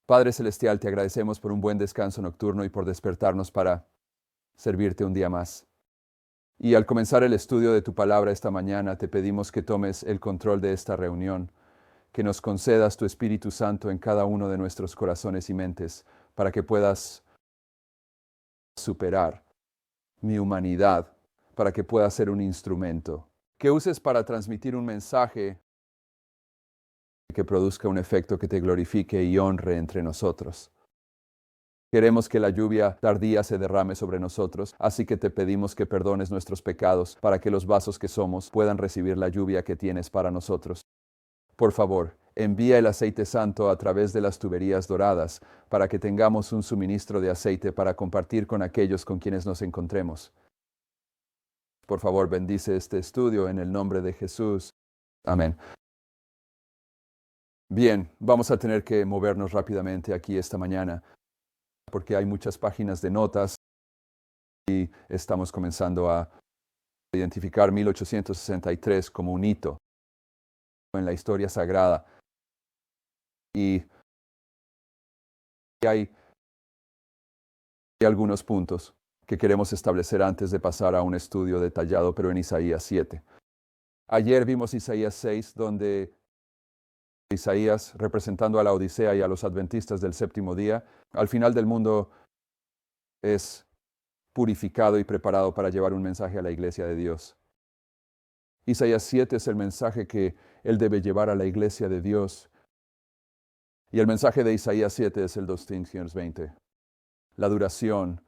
Padre Celestial, te agradecemos por un buen descanso nocturno y por despertarnos para servirte un día más. Y al comenzar el estudio de tu palabra esta mañana, te pedimos que tomes el control de esta reunión, que nos concedas tu Espíritu Santo en cada uno de nuestros corazones y mentes, para que puedas superar mi humanidad, para que pueda ser un instrumento. Que uses para transmitir un mensaje que produzca un efecto que te glorifique y honre entre nosotros. Queremos que la lluvia tardía se derrame sobre nosotros, así que te pedimos que perdones nuestros pecados para que los vasos que somos puedan recibir la lluvia que tienes para nosotros. Por favor, envía el aceite santo a través de las tuberías doradas para que tengamos un suministro de aceite para compartir con aquellos con quienes nos encontremos. Por favor, bendice este estudio en el nombre de Jesús. Amén. Bien, vamos a tener que movernos rápidamente aquí esta mañana, porque hay muchas páginas de notas y estamos comenzando a identificar 1863 como un hito en la historia sagrada. Y hay algunos puntos que queremos establecer antes de pasar a un estudio detallado, pero en Isaías 7. Ayer vimos Isaías 6, donde Isaías, representando a la Odisea y a los adventistas del séptimo día, al final del mundo es purificado y preparado para llevar un mensaje a la iglesia de Dios. Isaías 7 es el mensaje que él debe llevar a la iglesia de Dios. Y el mensaje de Isaías 7 es el 2120. La duración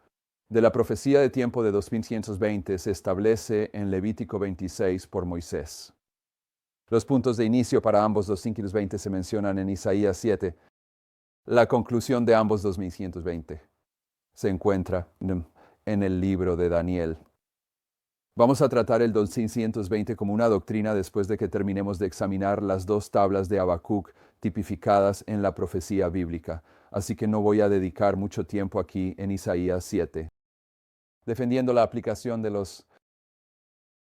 de la profecía de tiempo de 2120 se establece en Levítico 26 por Moisés. Los puntos de inicio para ambos 2120 se mencionan en Isaías 7. La conclusión de ambos 2120 se encuentra en el libro de Daniel. Vamos a tratar el 2120 como una doctrina después de que terminemos de examinar las dos tablas de Habacuc tipificadas en la profecía bíblica. Así que no voy a dedicar mucho tiempo aquí en Isaías 7. Defendiendo la aplicación de los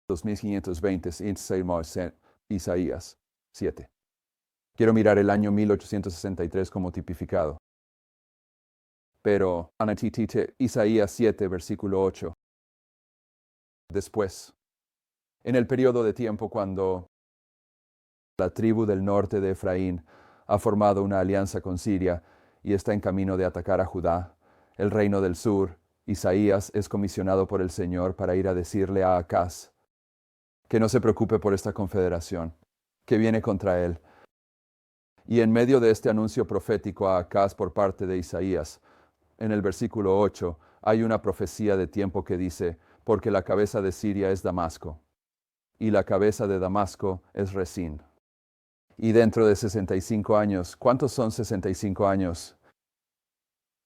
2520 en Isaías 7. Quiero mirar el año 1863 como tipificado. Pero, Isaías 7, versículo 8. Después, en el periodo de tiempo cuando la tribu del norte de Efraín ha formado una alianza con Siria y está en camino de atacar a Judá, el reino del sur, Isaías es comisionado por el Señor para ir a decirle a Acaz que no se preocupe por esta confederación, que viene contra él. Y en medio de este anuncio profético a Acaz por parte de Isaías, en el versículo 8, hay una profecía de tiempo que dice, porque la cabeza de Siria es Damasco, y la cabeza de Damasco es Resín. Y dentro de 65 años, ¿cuántos son 65 años?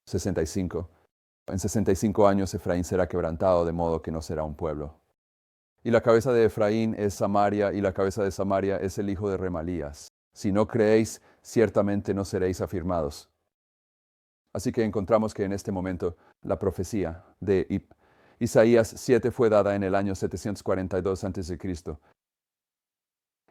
65. En 65 años Efraín será quebrantado, de modo que no será un pueblo. Y la cabeza de Efraín es Samaria, y la cabeza de Samaria es el hijo de Remalías. Si no creéis, ciertamente no seréis afirmados. Así que encontramos que en este momento la profecía de Isaías 7 fue dada en el año 742 a.C.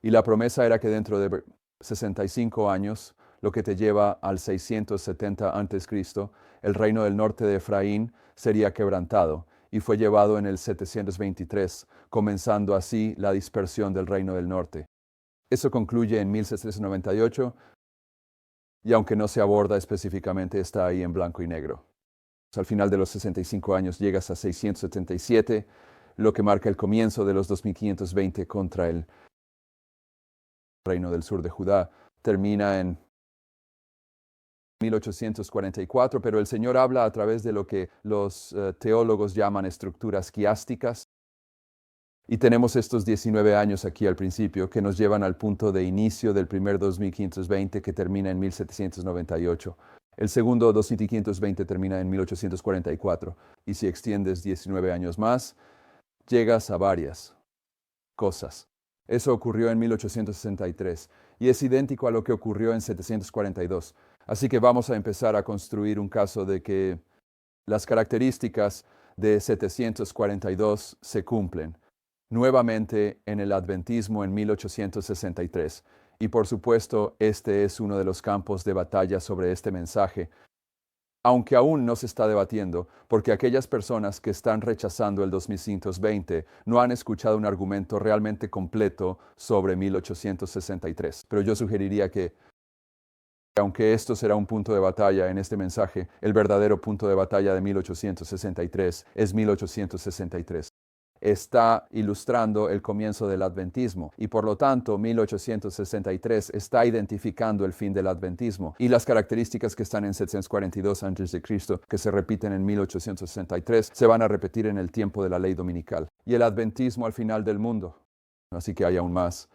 Y la promesa era que dentro de 65 años, lo que te lleva al 670 a.C., el reino del norte de Efraín sería quebrantado y fue llevado en el 723, comenzando así la dispersión del reino del norte. Eso concluye en 1798 y aunque no se aborda específicamente, está ahí en blanco y negro. Al final de los 65 años llegas a 677, lo que marca el comienzo de los 2520 contra el reino del sur de Judá. Termina en 1844, pero el Señor habla a través de lo que los teólogos llaman estructuras quiásticas. Y tenemos estos 19 años aquí al principio que nos llevan al punto de inicio del primer 2520 que termina en 1798. El segundo 2520 termina en 1844. Y si extiendes 19 años más, llegas a varias cosas. Eso ocurrió en 1863 y es idéntico a lo que ocurrió en 742. Así que vamos a empezar a construir un caso de que las características de 742 se cumplen nuevamente en el adventismo en 1863. Y por supuesto, este es uno de los campos de batalla sobre este mensaje, aunque aún no se está debatiendo, porque aquellas personas que están rechazando el 2520 no han escuchado un argumento realmente completo sobre 1863. Pero yo sugeriría que, aunque esto será un punto de batalla en este mensaje, el verdadero punto de batalla de 1863 es 1863. Está ilustrando el comienzo del adventismo y por lo tanto 1863 está identificando el fin del adventismo y las características que están en 742 a.C. que se repiten en 1863 se van a repetir en el tiempo de la ley dominical y el adventismo al final del mundo. Así que hay aún más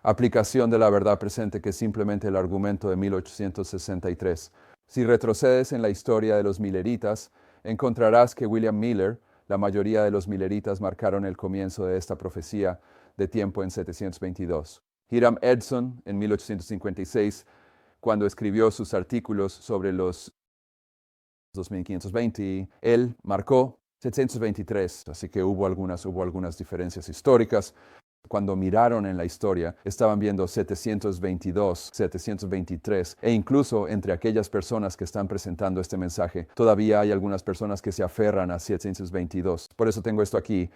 aplicación de la verdad presente que simplemente el argumento de 1863. Si retrocedes en la historia de los milleritas, encontrarás que William Miller, la mayoría de los milleritas marcaron el comienzo de esta profecía de tiempo en 722. Hiram Edson, en 1856, cuando escribió sus artículos sobre los 2520, él marcó 723, así que hubo algunas diferencias históricas. Cuando miraron en la historia, estaban viendo 722, 723, e incluso entre aquellas personas que están presentando este mensaje, todavía hay algunas personas que se aferran a 722. Por eso tengo esto aquí,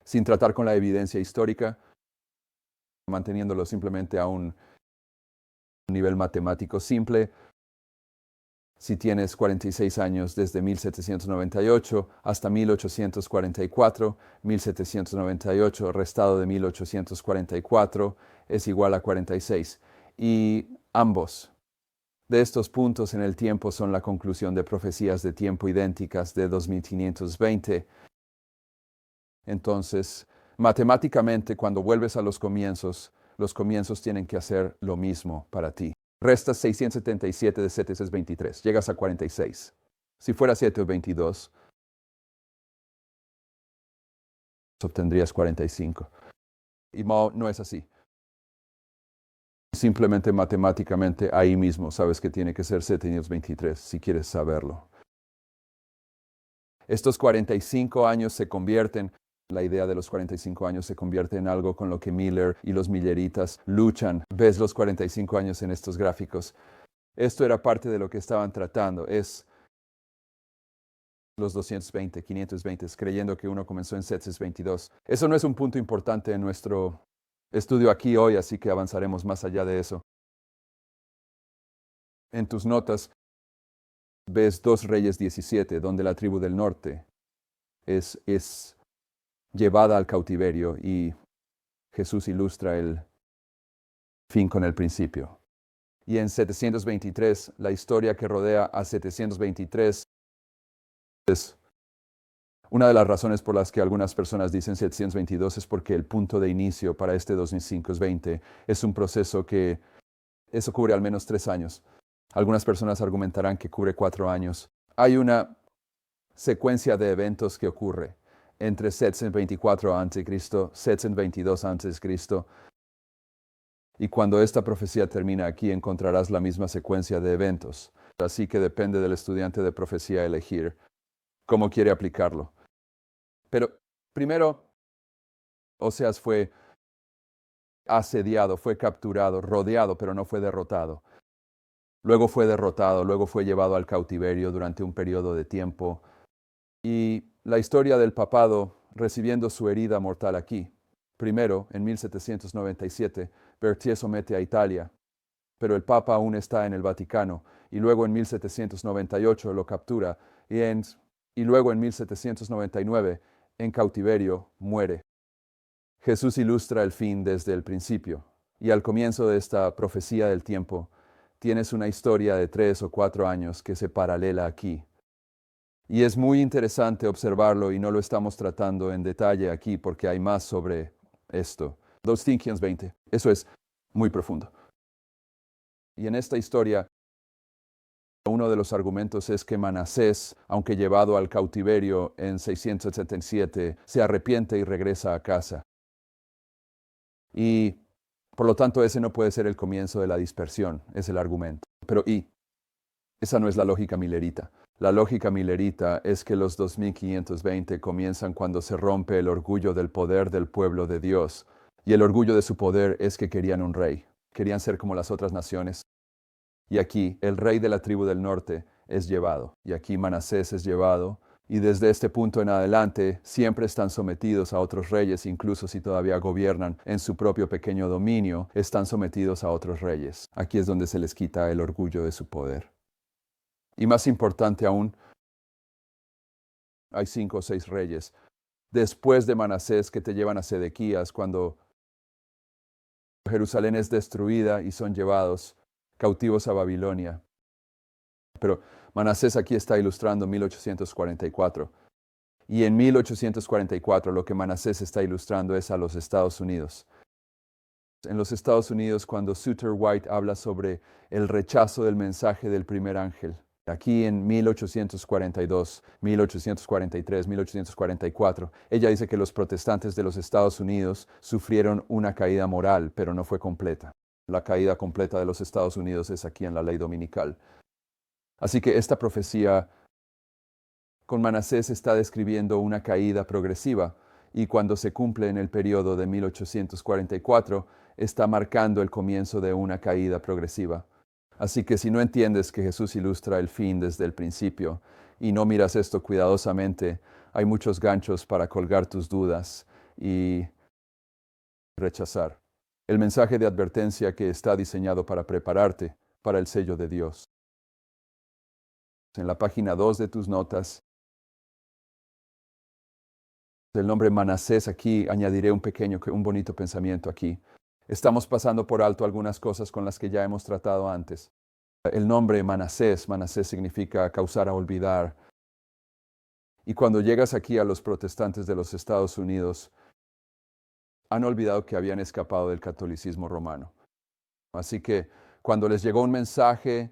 sin tratar con la evidencia histórica, manteniéndolo simplemente a un nivel matemático simple. Si tienes 46 años desde 1798 hasta 1844, 1798 restado de 1844 es igual a 46. Y ambos de estos puntos en el tiempo son la conclusión de profecías de tiempo idénticas de 2520. Entonces, matemáticamente, cuando vuelves a los comienzos tienen que hacer lo mismo para ti. Restas 677 de 723, llegas a 46. Si fuera 722, obtendrías 45. Y no es así. Simplemente matemáticamente ahí mismo sabes que tiene que ser 723 si quieres saberlo. Estos 45 años se convierten, la idea de los 45 años se convierte en algo con lo que Miller y los milleritas luchan. ¿Ves los 45 años en estos gráficos? Esto era parte de lo que estaban tratando, es los 220, 520, creyendo que uno comenzó en 722. Eso no es un punto importante en nuestro estudio aquí hoy, así que avanzaremos más allá de eso. En tus notas ves 2 Reyes 17, donde la tribu del norte es llevada al cautiverio y Jesús ilustra el fin con el principio. Y en 723, la historia que rodea a 723 es una de las razones por las que algunas personas dicen 722 es porque el punto de inicio para este 2520 es un proceso que eso cubre al menos 3 años. Algunas personas argumentarán que cubre 4 años. Hay una secuencia de eventos que ocurre entre 724 a.C., 722 a.C., y cuando esta profecía termina aquí encontrarás la misma secuencia de eventos. Así que depende del estudiante de profecía elegir cómo quiere aplicarlo. Pero primero, Oseas fue asediado, fue capturado, rodeado, pero no fue derrotado. Luego fue derrotado, luego fue llevado al cautiverio durante un periodo de tiempo. Y la historia del papado recibiendo su herida mortal aquí. Primero, en 1797, Berthier somete a Italia, pero el Papa aún está en el Vaticano, y luego en 1798 lo captura, y luego en 1799, en cautiverio, muere. Jesús ilustra el fin desde el principio, y al comienzo de esta profecía del tiempo, tienes una historia de 3 o 4 años que se paralela aquí. Y es muy interesante observarlo y no lo estamos tratando en detalle aquí porque hay más sobre esto. 2:20, eso es muy profundo. Y en esta historia, uno de los argumentos es que Manasés, aunque llevado al cautiverio en 677, se arrepiente y regresa a casa. Y por lo tanto ese no puede ser el comienzo de la dispersión, es el argumento. Pero esa no es la lógica millerita. La lógica millerita es que los 2520 comienzan cuando se rompe el orgullo del poder del pueblo de Dios Y el orgullo de su poder es que querían un rey. Querían ser como las otras naciones. Y aquí el rey de la tribu del norte es llevado. Y aquí Manasés es llevado. Y desde este punto en adelante siempre están sometidos a otros reyes, incluso si todavía gobiernan en su propio pequeño dominio, están sometidos a otros reyes. Aquí es donde se les quita el orgullo de su poder. Y más importante aún, hay 5 o 6 reyes después de Manasés que te llevan a Sedequías cuando Jerusalén es destruida y son llevados cautivos a Babilonia. Pero Manasés aquí está ilustrando 1844. Y en 1844 lo que Manasés está ilustrando es a los Estados Unidos. En los Estados Unidos, cuando Suter White habla sobre el rechazo del mensaje del primer ángel, aquí en 1842, 1843, 1844, ella dice que los protestantes de los Estados Unidos sufrieron una caída moral, pero no fue completa. La caída completa de los Estados Unidos es aquí en la ley dominical. Así que esta profecía con Manasés está describiendo una caída progresiva, y cuando se cumple en el periodo de 1844, está marcando el comienzo de una caída progresiva. Así que si no entiendes que Jesús ilustra el fin desde el principio, y no miras esto cuidadosamente, hay muchos ganchos para colgar tus dudas y rechazar el mensaje de advertencia que está diseñado para prepararte para el sello de Dios. En la página 2 de tus notas, del nombre Manasés, aquí añadiré un bonito pensamiento aquí. Estamos pasando por alto algunas cosas con las que ya hemos tratado antes. El nombre Manasés significa causar a olvidar. Y cuando llegas aquí a los protestantes de los Estados Unidos, han olvidado que habían escapado del catolicismo romano. Así que cuando les llegó un mensaje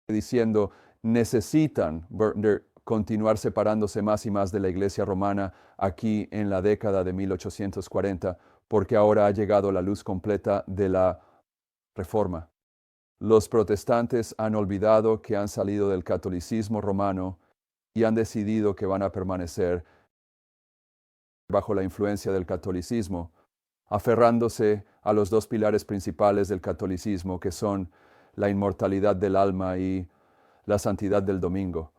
diciendo necesitan continuar separándose más y más de la Iglesia romana aquí en la década de 1840, porque ahora ha llegado la luz completa de la Reforma. Los protestantes han olvidado que han salido del catolicismo romano y han decidido que van a permanecer bajo la influencia del catolicismo, aferrándose a los 2 pilares principales del catolicismo, que son la inmortalidad del alma y la santidad del domingo.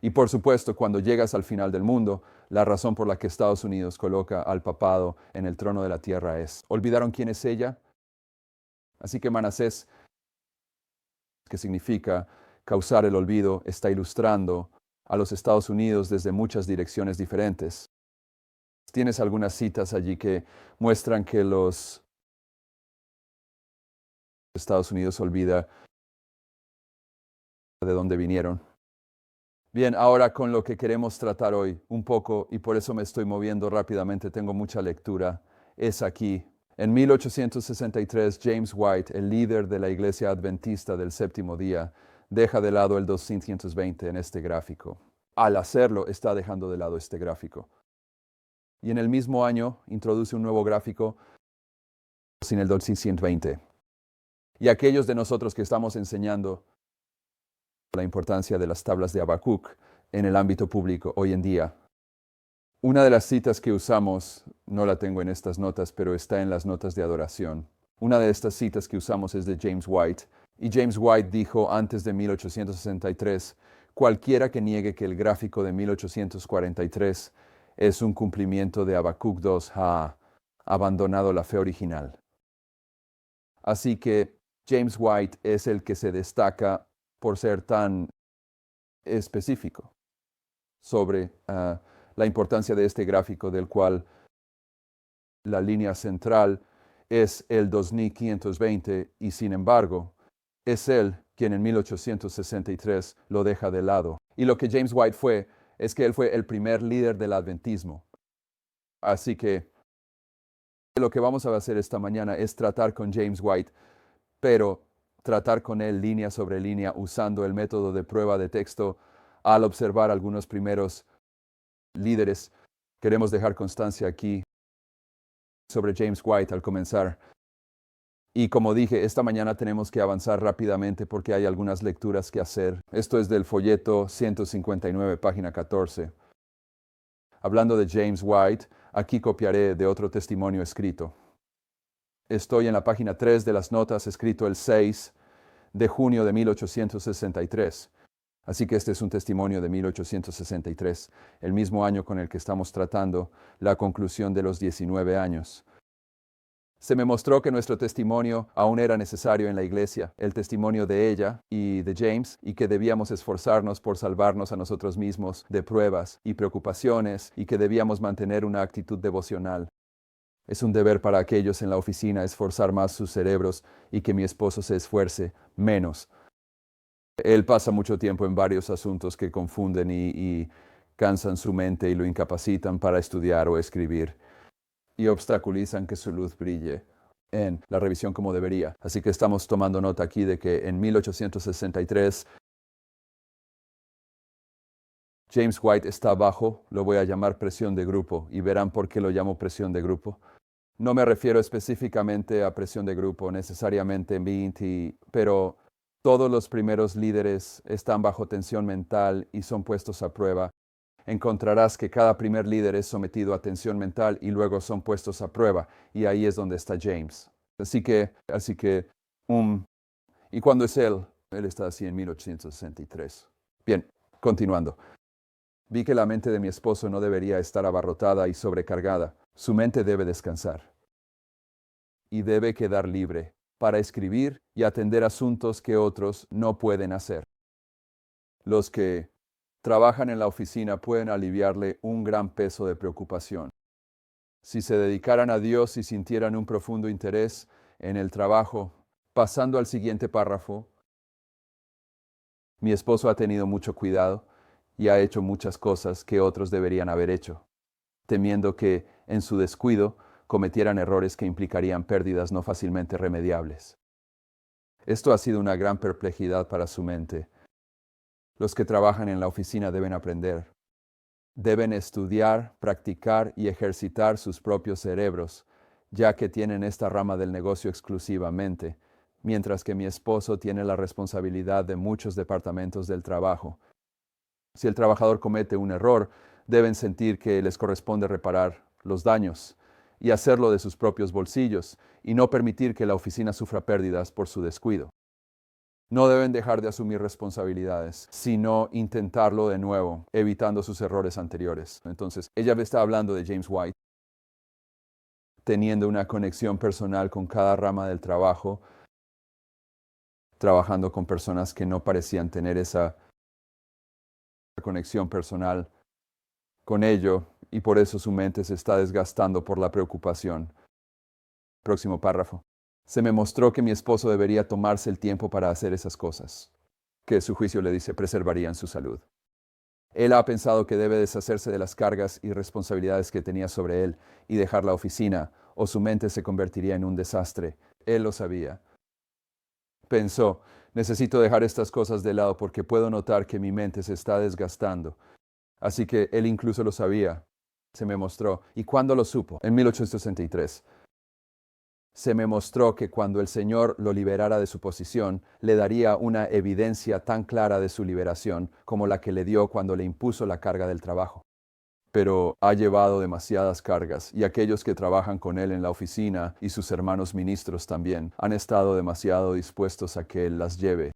Y por supuesto, cuando llegas al final del mundo, la razón por la que Estados Unidos coloca al papado en el trono de la tierra es, ¿olvidaron quién es ella? Así que Manasés, que significa causar el olvido, está ilustrando a los Estados Unidos desde muchas direcciones diferentes. Tienes algunas citas allí que muestran que los Estados Unidos olvida de dónde vinieron. Bien, ahora con lo que queremos tratar hoy un poco, y por eso me estoy moviendo rápidamente, tengo mucha lectura, es aquí. En 1863, James White, el líder de la Iglesia Adventista del Séptimo Día, deja de lado el 220 en este gráfico. Al hacerlo, está dejando de lado este gráfico. Y en el mismo año introduce un nuevo gráfico sin el 220. Y aquellos de nosotros que estamos enseñando la importancia de las tablas de Habacuc en el ámbito público hoy en día. Una de las citas que usamos, no la tengo en estas notas, pero está en las notas de adoración. Una de estas citas que usamos es de James White. Y James White dijo antes de 1863, cualquiera que niegue que el gráfico de 1843 es un cumplimiento de Habacuc 2 ha abandonado la fe original. Así que James White es el que se destaca por ser tan específico sobre la importancia de este gráfico, del cual la línea central es el 2520 y sin embargo es él quien en 1863 lo deja de lado. Y lo que James White es que él fue el primer líder del adventismo. Así que lo que vamos a hacer esta mañana es tratar con James White, pero tratar con él línea sobre línea usando el método de prueba de texto al observar algunos primeros líderes. Queremos dejar constancia aquí sobre James White al comenzar. Y como dije, esta mañana tenemos que avanzar rápidamente porque hay algunas lecturas que hacer. Esto es del folleto 159, página 14. Hablando de James White, Aquí copiaré de otro testimonio escrito. Estoy en la página 3 de las notas, escrito el 6 de junio de 1863. Así que este es un testimonio de 1863, el mismo año con el que estamos tratando la conclusión de los 19 años. Se me mostró que nuestro testimonio aún era necesario en la iglesia, el testimonio de ella y de James, y que debíamos esforzarnos por salvarnos a nosotros mismos de pruebas y preocupaciones, y que debíamos mantener una actitud devocional. Es un deber para aquellos en la oficina esforzar más sus cerebros y que mi esposo se esfuerce menos. Él pasa mucho tiempo en varios asuntos que confunden y cansan su mente y lo incapacitan para estudiar o escribir, y obstaculizan que su luz brille en la revisión como debería. Así que estamos tomando nota aquí de que en 1863 James White está bajo, lo voy a llamar presión de grupo, y verán por qué lo llamo presión de grupo. No me refiero específicamente a presión de grupo, necesariamente en BT, pero todos los primeros líderes están bajo tensión mental y son puestos a prueba. Encontrarás que cada primer líder es sometido a tensión mental y luego son puestos a prueba, y ahí es donde está James. Así que, ¿y cuándo es él? Él está así en 1863. Bien, continuando. Vi que la mente de mi esposo no debería estar abarrotada y sobrecargada. Su mente debe descansar y debe quedar libre para escribir y atender asuntos que otros no pueden hacer. Los que trabajan en la oficina pueden aliviarle un gran peso de preocupación. Si se dedicaran a Dios y sintieran un profundo interés en el trabajo, pasando al siguiente párrafo, mi esposo ha tenido mucho cuidado y ha hecho muchas cosas que otros deberían haber hecho, temiendo que, en su descuido, cometieran errores que implicarían pérdidas no fácilmente remediables. Esto ha sido una gran perplejidad para su mente. Los que trabajan en la oficina deben aprender. Deben estudiar, practicar y ejercitar sus propios cerebros, ya que tienen esta rama del negocio exclusivamente, mientras que mi esposo tiene la responsabilidad de muchos departamentos del trabajo. Si el trabajador comete un error, deben sentir que les corresponde reparar los daños y hacerlo de sus propios bolsillos, y no permitir que la oficina sufra pérdidas por su descuido. No deben dejar de asumir responsabilidades, sino intentarlo de nuevo, evitando sus errores anteriores. Entonces, ella está hablando de James White, teniendo una conexión personal con cada rama del trabajo, trabajando con personas que no parecían tener esa conexión personal con ello, y por eso su mente se está desgastando por la preocupación. Próximo párrafo. Se me mostró que mi esposo debería tomarse el tiempo para hacer esas cosas, que su juicio le dice preservarían su salud. Él ha pensado que debe deshacerse de las cargas y responsabilidades que tenía sobre él y dejar la oficina, o su mente se convertiría en un desastre. Él lo sabía. Pensó, necesito dejar estas cosas de lado porque puedo notar que mi mente se está desgastando. Así que él incluso lo sabía. Se me mostró. ¿Y cuándo lo supo? En 1863. Se me mostró que cuando el Señor lo liberara de su posición, le daría una evidencia tan clara de su liberación como la que le dio cuando le impuso la carga del trabajo. Pero ha llevado demasiadas cargas, y aquellos que trabajan con él en la oficina y sus hermanos ministros también han estado demasiado dispuestos a que él las lleve.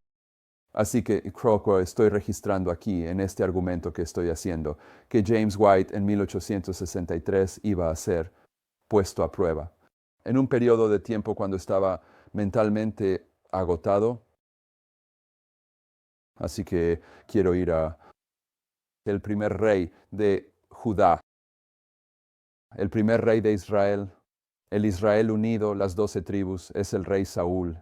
Así que, Crocker, estoy registrando aquí, en este argumento que estoy haciendo, que James White en 1863 iba a ser puesto a prueba. En un periodo de tiempo cuando estaba mentalmente agotado. Así que quiero ir a el primer rey de Judá, el primer rey de Israel, el Israel unido, las 12 tribus, es el rey Saúl.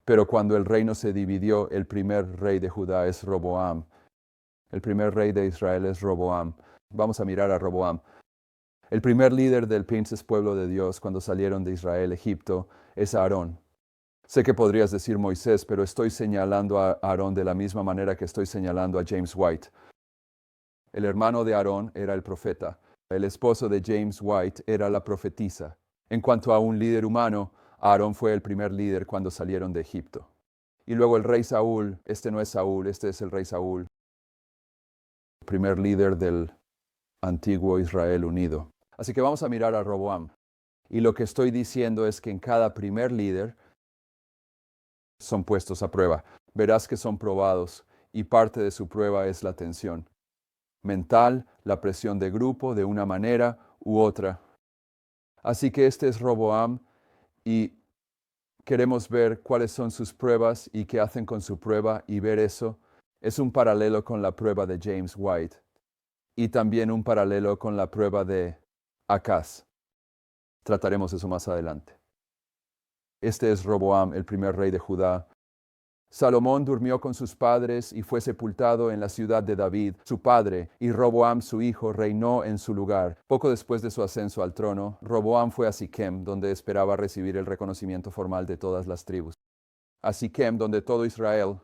Pero cuando el reino se dividió, el primer rey de Judá es Roboam. El primer rey de Israel es Roboam. Vamos a mirar a Roboam. El primer líder del princes pueblo de Dios cuando salieron de Israel, Egipto, es Aarón. Sé que podrías decir Moisés, pero estoy señalando a Aarón de la misma manera que estoy señalando a James White. El hermano de Aarón era el profeta. El esposo de James White era la profetisa. En cuanto a un líder humano, Aarón fue el primer líder cuando salieron de Egipto. Y luego el rey Saúl, este no es Saúl, este es el rey Saúl, primer líder del antiguo Israel unido. Así que vamos a mirar a Roboam. Y lo que estoy diciendo es que en cada primer líder son puestos a prueba. Verás que son probados y parte de su prueba es la tensión mental, la presión de grupo de una manera u otra. Así que este es Roboam y queremos ver cuáles son sus pruebas y qué hacen con su prueba y ver eso. Es un paralelo con la prueba de James White y también un paralelo con la prueba de Acaz. Trataremos eso más adelante. Este es Roboam, el primer rey de Judá. Salomón durmió con sus padres y fue sepultado en la ciudad de David, su padre, y Roboam, su hijo, reinó en su lugar. Poco después de su ascenso al trono, Roboam fue a Siquem, donde esperaba recibir el reconocimiento formal de todas las tribus. A Siquem, donde todo Israel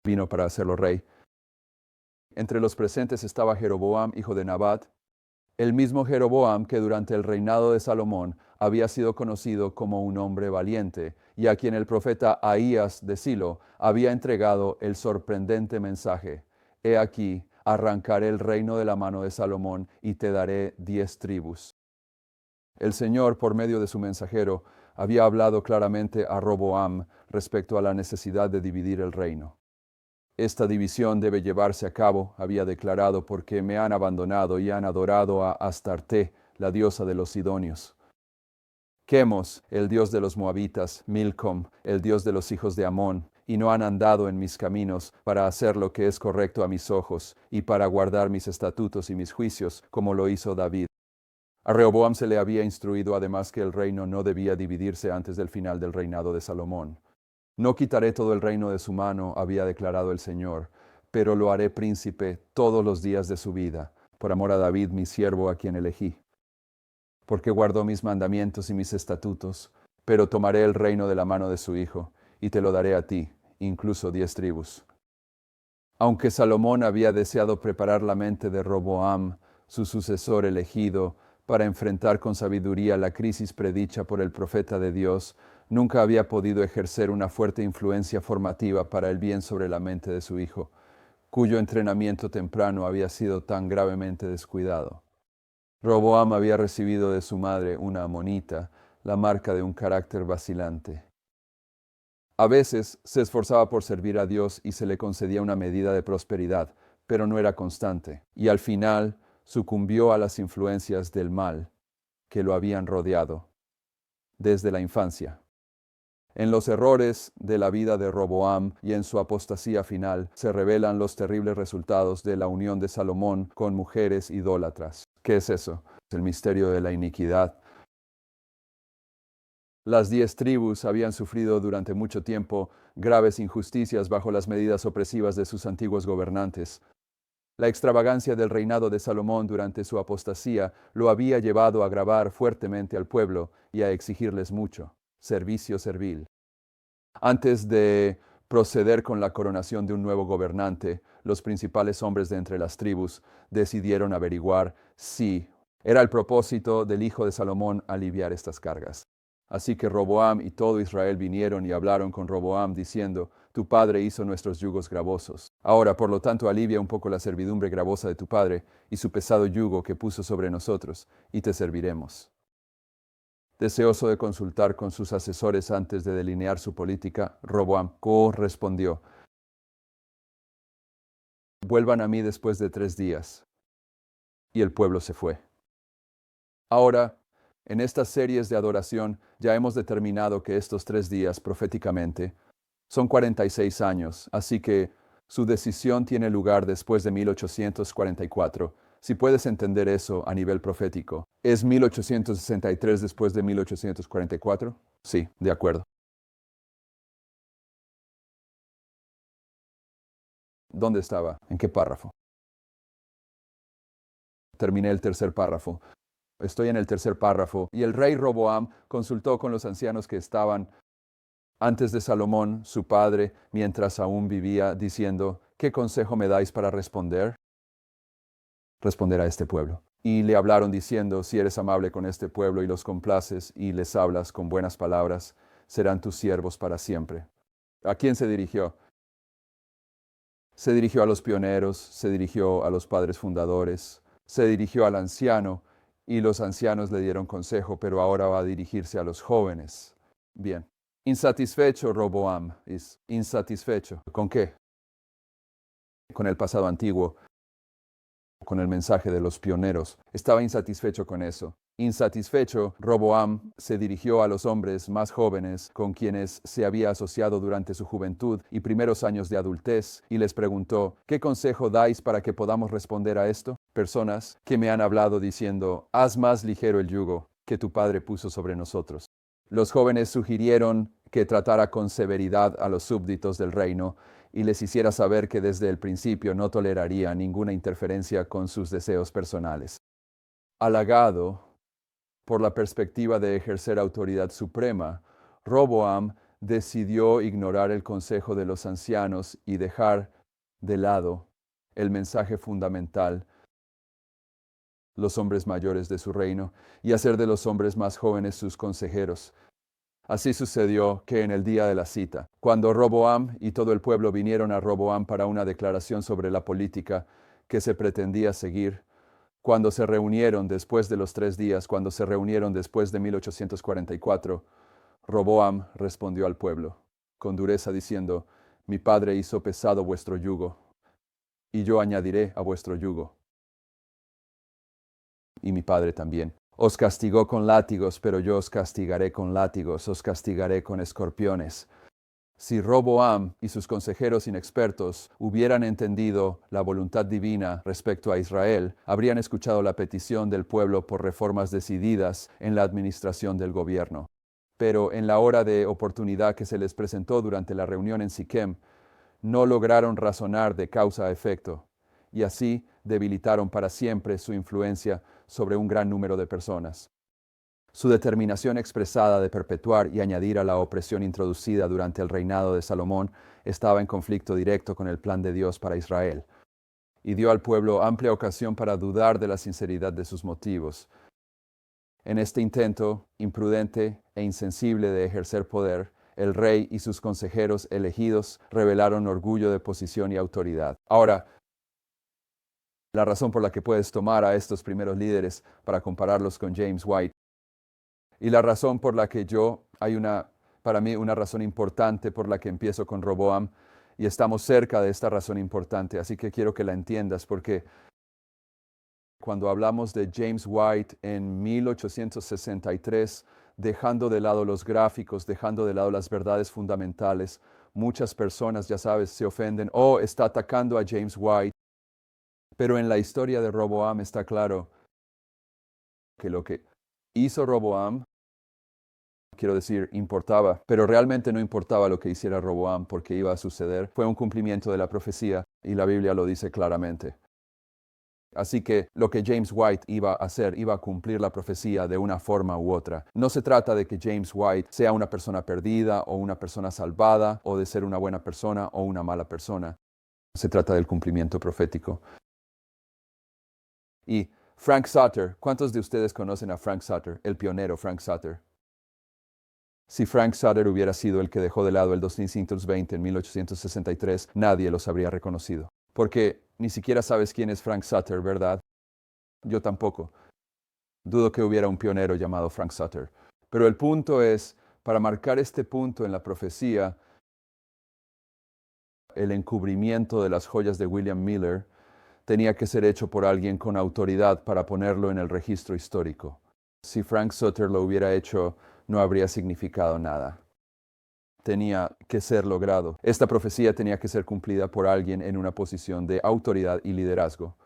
vino para hacerlo rey. Entre los presentes estaba Jeroboam, hijo de Nabat, el mismo Jeroboam que durante el reinado de Salomón había sido conocido como un hombre valiente, y a quien el profeta Ahías de Silo había entregado el sorprendente mensaje: He aquí, arrancaré el reino de la mano de Salomón y te daré 10 tribus. El Señor, por medio de su mensajero, había hablado claramente a Roboam respecto a la necesidad de dividir el reino. Esta división debe llevarse a cabo, había declarado, porque me han abandonado y han adorado a Astarte, la diosa de los sidonios. Chemos, el dios de los moabitas, Milcom, el dios de los hijos de Amón, y no han andado en mis caminos para hacer lo que es correcto a mis ojos, y para guardar mis estatutos y mis juicios, como lo hizo David. A Rehoboam se le había instruido además que el reino no debía dividirse antes del final del reinado de Salomón. No quitaré todo el reino de su mano, había declarado el Señor, pero lo haré príncipe todos los días de su vida, por amor a David, mi siervo, a quien elegí. Porque guardó mis mandamientos y mis estatutos, pero tomaré el reino de la mano de su hijo, y te lo daré a ti, incluso 10 tribus. Aunque Salomón había deseado preparar la mente de Roboam, su sucesor elegido, para enfrentar con sabiduría la crisis predicha por el profeta de Dios, nunca había podido ejercer una fuerte influencia formativa para el bien sobre la mente de su hijo, cuyo entrenamiento temprano había sido tan gravemente descuidado. Roboam había recibido de su madre, una amonita, la marca de un carácter vacilante. A veces se esforzaba por servir a Dios y se le concedía una medida de prosperidad, pero no era constante, y al final sucumbió a las influencias del mal que lo habían rodeado desde la infancia. En los errores de la vida de Roboam y en su apostasía final se revelan los terribles resultados de la unión de Salomón con mujeres idólatras. ¿Qué es eso? El misterio de la iniquidad. Las 10 tribus habían sufrido durante mucho tiempo graves injusticias bajo las medidas opresivas de sus antiguos gobernantes. La extravagancia del reinado de Salomón durante su apostasía lo había llevado a agravar fuertemente al pueblo y a exigirles mucho, servicio servil. Antes de proceder con la coronación de un nuevo gobernante, los principales hombres de entre las tribus decidieron averiguar si era el propósito del hijo de Salomón aliviar estas cargas. Así que Roboam y todo Israel vinieron y hablaron con Roboam diciendo: Tu padre hizo nuestros yugos gravosos. Ahora, por lo tanto, alivia un poco la servidumbre gravosa de tu padre y su pesado yugo que puso sobre nosotros, y te serviremos. Deseoso de consultar con sus asesores antes de delinear su política, Roboam respondió: Vuelvan a mí después de 3 días. Y el pueblo se fue. Ahora, en estas series de adoración ya hemos determinado que estos 3 días, proféticamente, son 46 años, así que su decisión tiene lugar después de 1844. Si puedes entender eso a nivel profético, ¿es 1863 después de 1844? Sí, de acuerdo. ¿Dónde estaba? ¿En qué párrafo? Terminé el tercer párrafo. Estoy en el tercer párrafo. Y el rey Roboam consultó con los ancianos que estaban antes de Salomón, su padre, mientras aún vivía, diciendo: ¿Qué consejo me dais para responder a este pueblo? Y le hablaron diciendo: Si eres amable con este pueblo y los complaces y les hablas con buenas palabras, serán tus siervos para siempre. ¿A quién se dirigió? Se dirigió a los pioneros, se dirigió a los padres fundadores, Se dirigió al anciano y los ancianos le dieron consejo, pero ahora va a dirigirse a los jóvenes. Bien. Insatisfecho Roboam, insatisfecho. ¿Con qué? Con el pasado antiguo, con el mensaje de los pioneros. Estaba insatisfecho con eso. Insatisfecho, Roboam se dirigió a los hombres más jóvenes con quienes se había asociado durante su juventud y primeros años de adultez y les preguntó, ¿qué consejo dais para que podamos responder a esto? Personas que me han hablado diciendo, haz más ligero el yugo que tu padre puso sobre nosotros. Los jóvenes sugirieron que tratara con severidad a los súbditos del reino y les hiciera saber que desde el principio no toleraría ninguna interferencia con sus deseos personales. Halagado por la perspectiva de ejercer autoridad suprema, Roboam decidió ignorar el consejo de los ancianos y dejar de lado el mensaje fundamental, los hombres mayores de su reino, y hacer de los hombres más jóvenes sus consejeros. Así sucedió que en el día de la cita, cuando Roboam y todo el pueblo vinieron a Roboam para una declaración sobre la política que se pretendía seguir, cuando se reunieron después de los 3 días, cuando se reunieron después de 1844, Roboam respondió al pueblo, con dureza diciendo, mi padre hizo pesado vuestro yugo, y yo añadiré a vuestro yugo. Y mi padre también. Os castigó con látigos, pero yo os castigaré con látigos, os castigaré con escorpiones. Si Roboam y sus consejeros inexpertos hubieran entendido la voluntad divina respecto a Israel, habrían escuchado la petición del pueblo por reformas decididas en la administración del gobierno. Pero en la hora de oportunidad que se les presentó durante la reunión en Siquem, no lograron razonar de causa a efecto, y así debilitaron para siempre su influencia sobre un gran número de personas. Su determinación expresada de perpetuar y añadir a la opresión introducida durante el reinado de Salomón estaba en conflicto directo con el plan de Dios para Israel, y dio al pueblo amplia ocasión para dudar de la sinceridad de sus motivos. En este intento imprudente e insensible de ejercer poder, el rey y sus consejeros elegidos revelaron orgullo de posición y autoridad. Ahora, la razón por la que puedes tomar a estos primeros líderes para compararlos con James White, y la razón por la que para mí, una razón importante por la que empiezo con Roboam, y estamos cerca de esta razón importante, así que quiero que la entiendas, porque cuando hablamos de James White en 1863, dejando de lado los gráficos, dejando de lado las verdades fundamentales, muchas personas, ya sabes, se ofenden, está atacando a James White, pero en la historia de Roboam está claro que lo que hizo Roboam, quiero decir, importaba, pero realmente no importaba lo que hiciera Roboam porque iba a suceder. Fue un cumplimiento de la profecía y la Biblia lo dice claramente. Así que lo que James White iba a hacer, iba a cumplir la profecía de una forma u otra. No se trata de que James White sea una persona perdida o una persona salvada o de ser una buena persona o una mala persona. Se trata del cumplimiento profético. Y Frank Sutter, ¿cuántos de ustedes conocen a Frank Sutter, el pionero Frank Sutter? Si Frank Sutter hubiera sido el que dejó de lado el 220 en 1863, nadie los habría reconocido. Porque ni siquiera sabes quién es Frank Sutter, ¿verdad? Yo tampoco. Dudo que hubiera un pionero llamado Frank Sutter. Pero el punto es, para marcar este punto en la profecía, el encubrimiento de las joyas de William Miller tenía que ser hecho por alguien con autoridad para ponerlo en el registro histórico. Si Frank Sutter lo hubiera hecho, no habría significado nada. Tenía que ser logrado. Esta profecía tenía que ser cumplida por alguien en una posición de autoridad y liderazgo.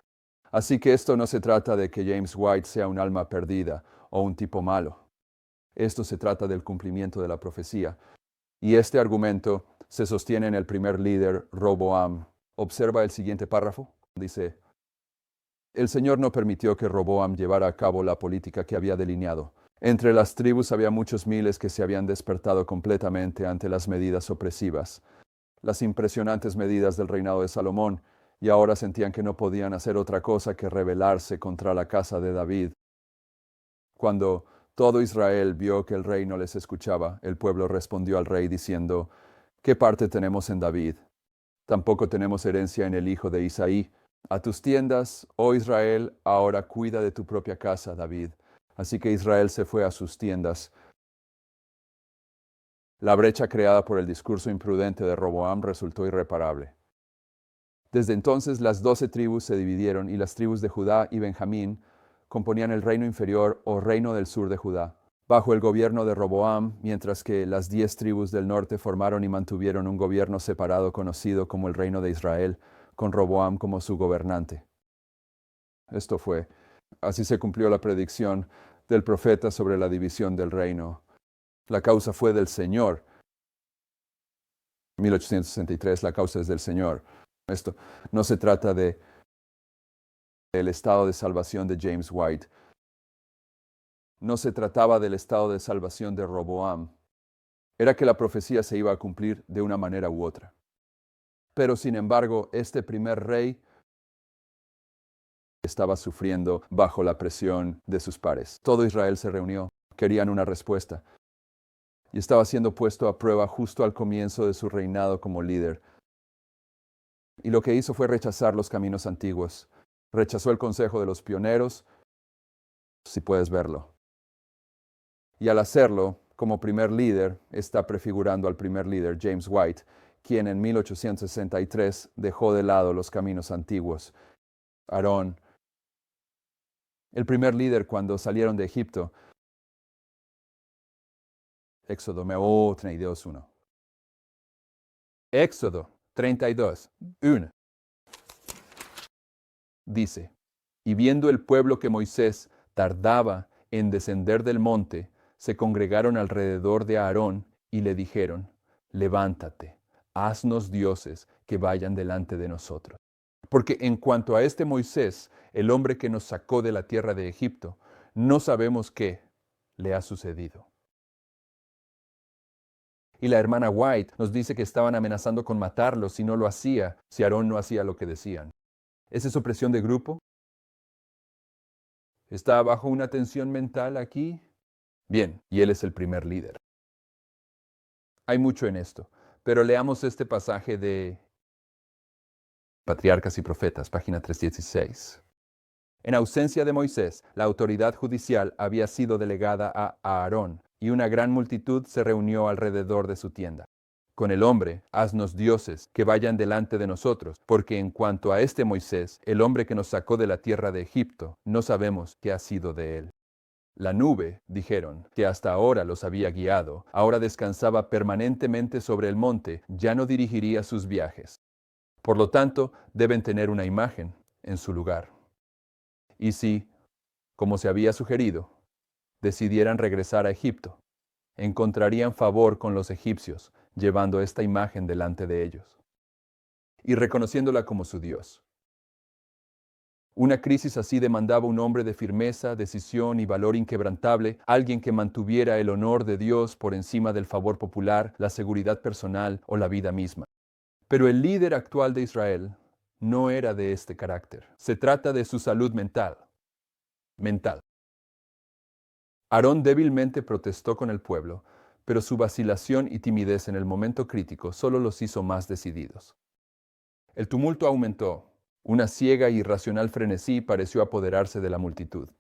Así que esto no se trata de que James White sea un alma perdida o un tipo malo. Esto se trata del cumplimiento de la profecía. Y este argumento se sostiene en el primer líder, Roboam. Observa el siguiente párrafo. Dice, el Señor no permitió que Roboam llevara a cabo la política que había delineado. Entre las tribus había muchos miles que se habían despertado completamente ante las medidas opresivas, las impresionantes medidas del reinado de Salomón, y ahora sentían que no podían hacer otra cosa que rebelarse contra la casa de David. Cuando todo Israel vio que el rey no les escuchaba, el pueblo respondió al rey diciendo, ¿qué parte tenemos en David? Tampoco tenemos herencia en el hijo de Isaí. A tus tiendas, oh Israel, ahora cuida de tu propia casa, David. Así que Israel se fue a sus tiendas. La brecha creada por el discurso imprudente de Roboam resultó irreparable. Desde entonces las 12 tribus se dividieron y las tribus de Judá y Benjamín componían el reino inferior o reino del sur de Judá, bajo el gobierno de Roboam, mientras que las 10 tribus del norte formaron y mantuvieron un gobierno separado conocido como el reino de Israel, con Roboam como su gobernante. Así se cumplió la predicción del profeta sobre la división del reino. La causa fue del Señor. 1863, la causa es del Señor. Esto no se trata del estado de salvación de James White. No se trataba del estado de salvación de Roboam. Era que la profecía se iba a cumplir de una manera u otra. Pero sin embargo, este primer rey estaba sufriendo bajo la presión de sus pares. Todo Israel se reunió, querían una respuesta. Y estaba siendo puesto a prueba justo al comienzo de su reinado como líder. Y lo que hizo fue rechazar los caminos antiguos. Rechazó el consejo de los pioneros, si puedes verlo. Y al hacerlo, como primer líder, está prefigurando al primer líder, James White, quien en 1863 dejó de lado los caminos antiguos. Aarón, el primer líder cuando salieron de Egipto. Éxodo 32:1. Éxodo 32:1. Dice, y viendo el pueblo que Moisés tardaba en descender del monte, se congregaron alrededor de Aarón y le dijeron, levántate, haznos dioses que vayan delante de nosotros. Porque en cuanto a este Moisés, el hombre que nos sacó de la tierra de Egipto, no sabemos qué le ha sucedido. Y la hermana White nos dice que estaban amenazando con matarlo si no lo hacía, si Aarón no hacía lo que decían. ¿Es eso presión de grupo? ¿Está bajo una tensión mental aquí? Bien, y él es el primer líder. Hay mucho en esto, pero leamos este pasaje de Patriarcas y Profetas, página 316. En ausencia de Moisés, la autoridad judicial había sido delegada a Aarón, y una gran multitud se reunió alrededor de su tienda. Con el hombre, haznos dioses que vayan delante de nosotros, porque en cuanto a este Moisés, el hombre que nos sacó de la tierra de Egipto, no sabemos qué ha sido de él. La nube, dijeron, que hasta ahora los había guiado, ahora descansaba permanentemente sobre el monte, ya no dirigiría sus viajes. Por lo tanto, deben tener una imagen en su lugar. Y si, como se había sugerido, decidieran regresar a Egipto, encontrarían favor con los egipcios, llevando esta imagen delante de ellos y reconociéndola como su Dios. Una crisis así demandaba un hombre de firmeza, decisión y valor inquebrantable, alguien que mantuviera el honor de Dios por encima del favor popular, la seguridad personal o la vida misma. Pero el líder actual de Israel no era de este carácter. Se trata de su salud mental. Aarón débilmente protestó con el pueblo, pero su vacilación y timidez en el momento crítico solo los hizo más decididos. El tumulto aumentó. Una ciega e irracional frenesí pareció apoderarse de la multitud.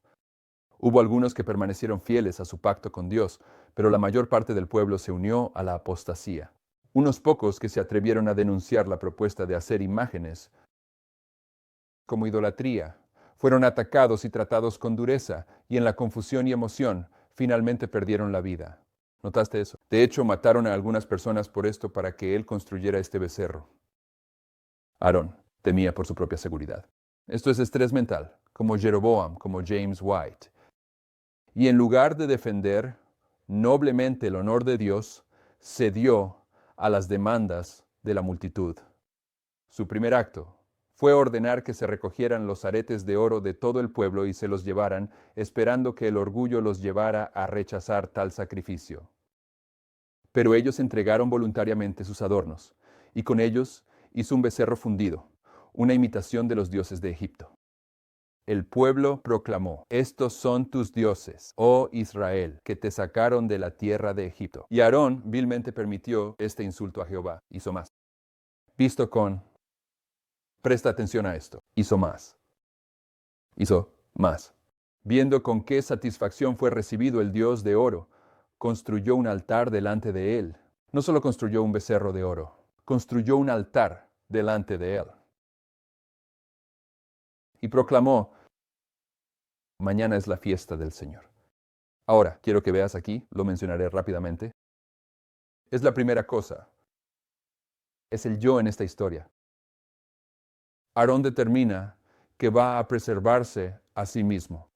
Hubo algunos que permanecieron fieles a su pacto con Dios, pero la mayor parte del pueblo se unió a la apostasía. Unos pocos que se atrevieron a denunciar la propuesta de hacer imágenes como idolatría, fueron atacados y tratados con dureza, y en la confusión y emoción, finalmente perdieron la vida. ¿Notaste eso? De hecho, mataron a algunas personas por esto para que él construyera este becerro. Aarón temía por su propia seguridad. Esto es estrés mental, como Jeroboam, como James White. Y en lugar de defender noblemente el honor de Dios, cedió a las demandas de la multitud. Su primer acto fue ordenar que se recogieran los aretes de oro de todo el pueblo y se los llevaran, esperando que el orgullo los llevara a rechazar tal sacrificio. Pero ellos entregaron voluntariamente sus adornos, y con ellos hizo un becerro fundido, una imitación de los dioses de Egipto. El pueblo proclamó, estos son tus dioses, oh Israel, que te sacaron de la tierra de Egipto. Y Aarón vilmente permitió este insulto a Jehová. Hizo más. Visto con Presta atención a esto. Hizo más. Hizo más. Viendo con qué satisfacción fue recibido el Dios de oro, construyó un altar delante de él. No solo construyó un becerro de oro, construyó un altar delante de él. Y proclamó: mañana es la fiesta del Señor. Ahora, quiero que veas aquí, lo mencionaré rápidamente. Es la primera cosa. Es el yo en esta historia. Aarón determina que va a preservarse a sí mismo.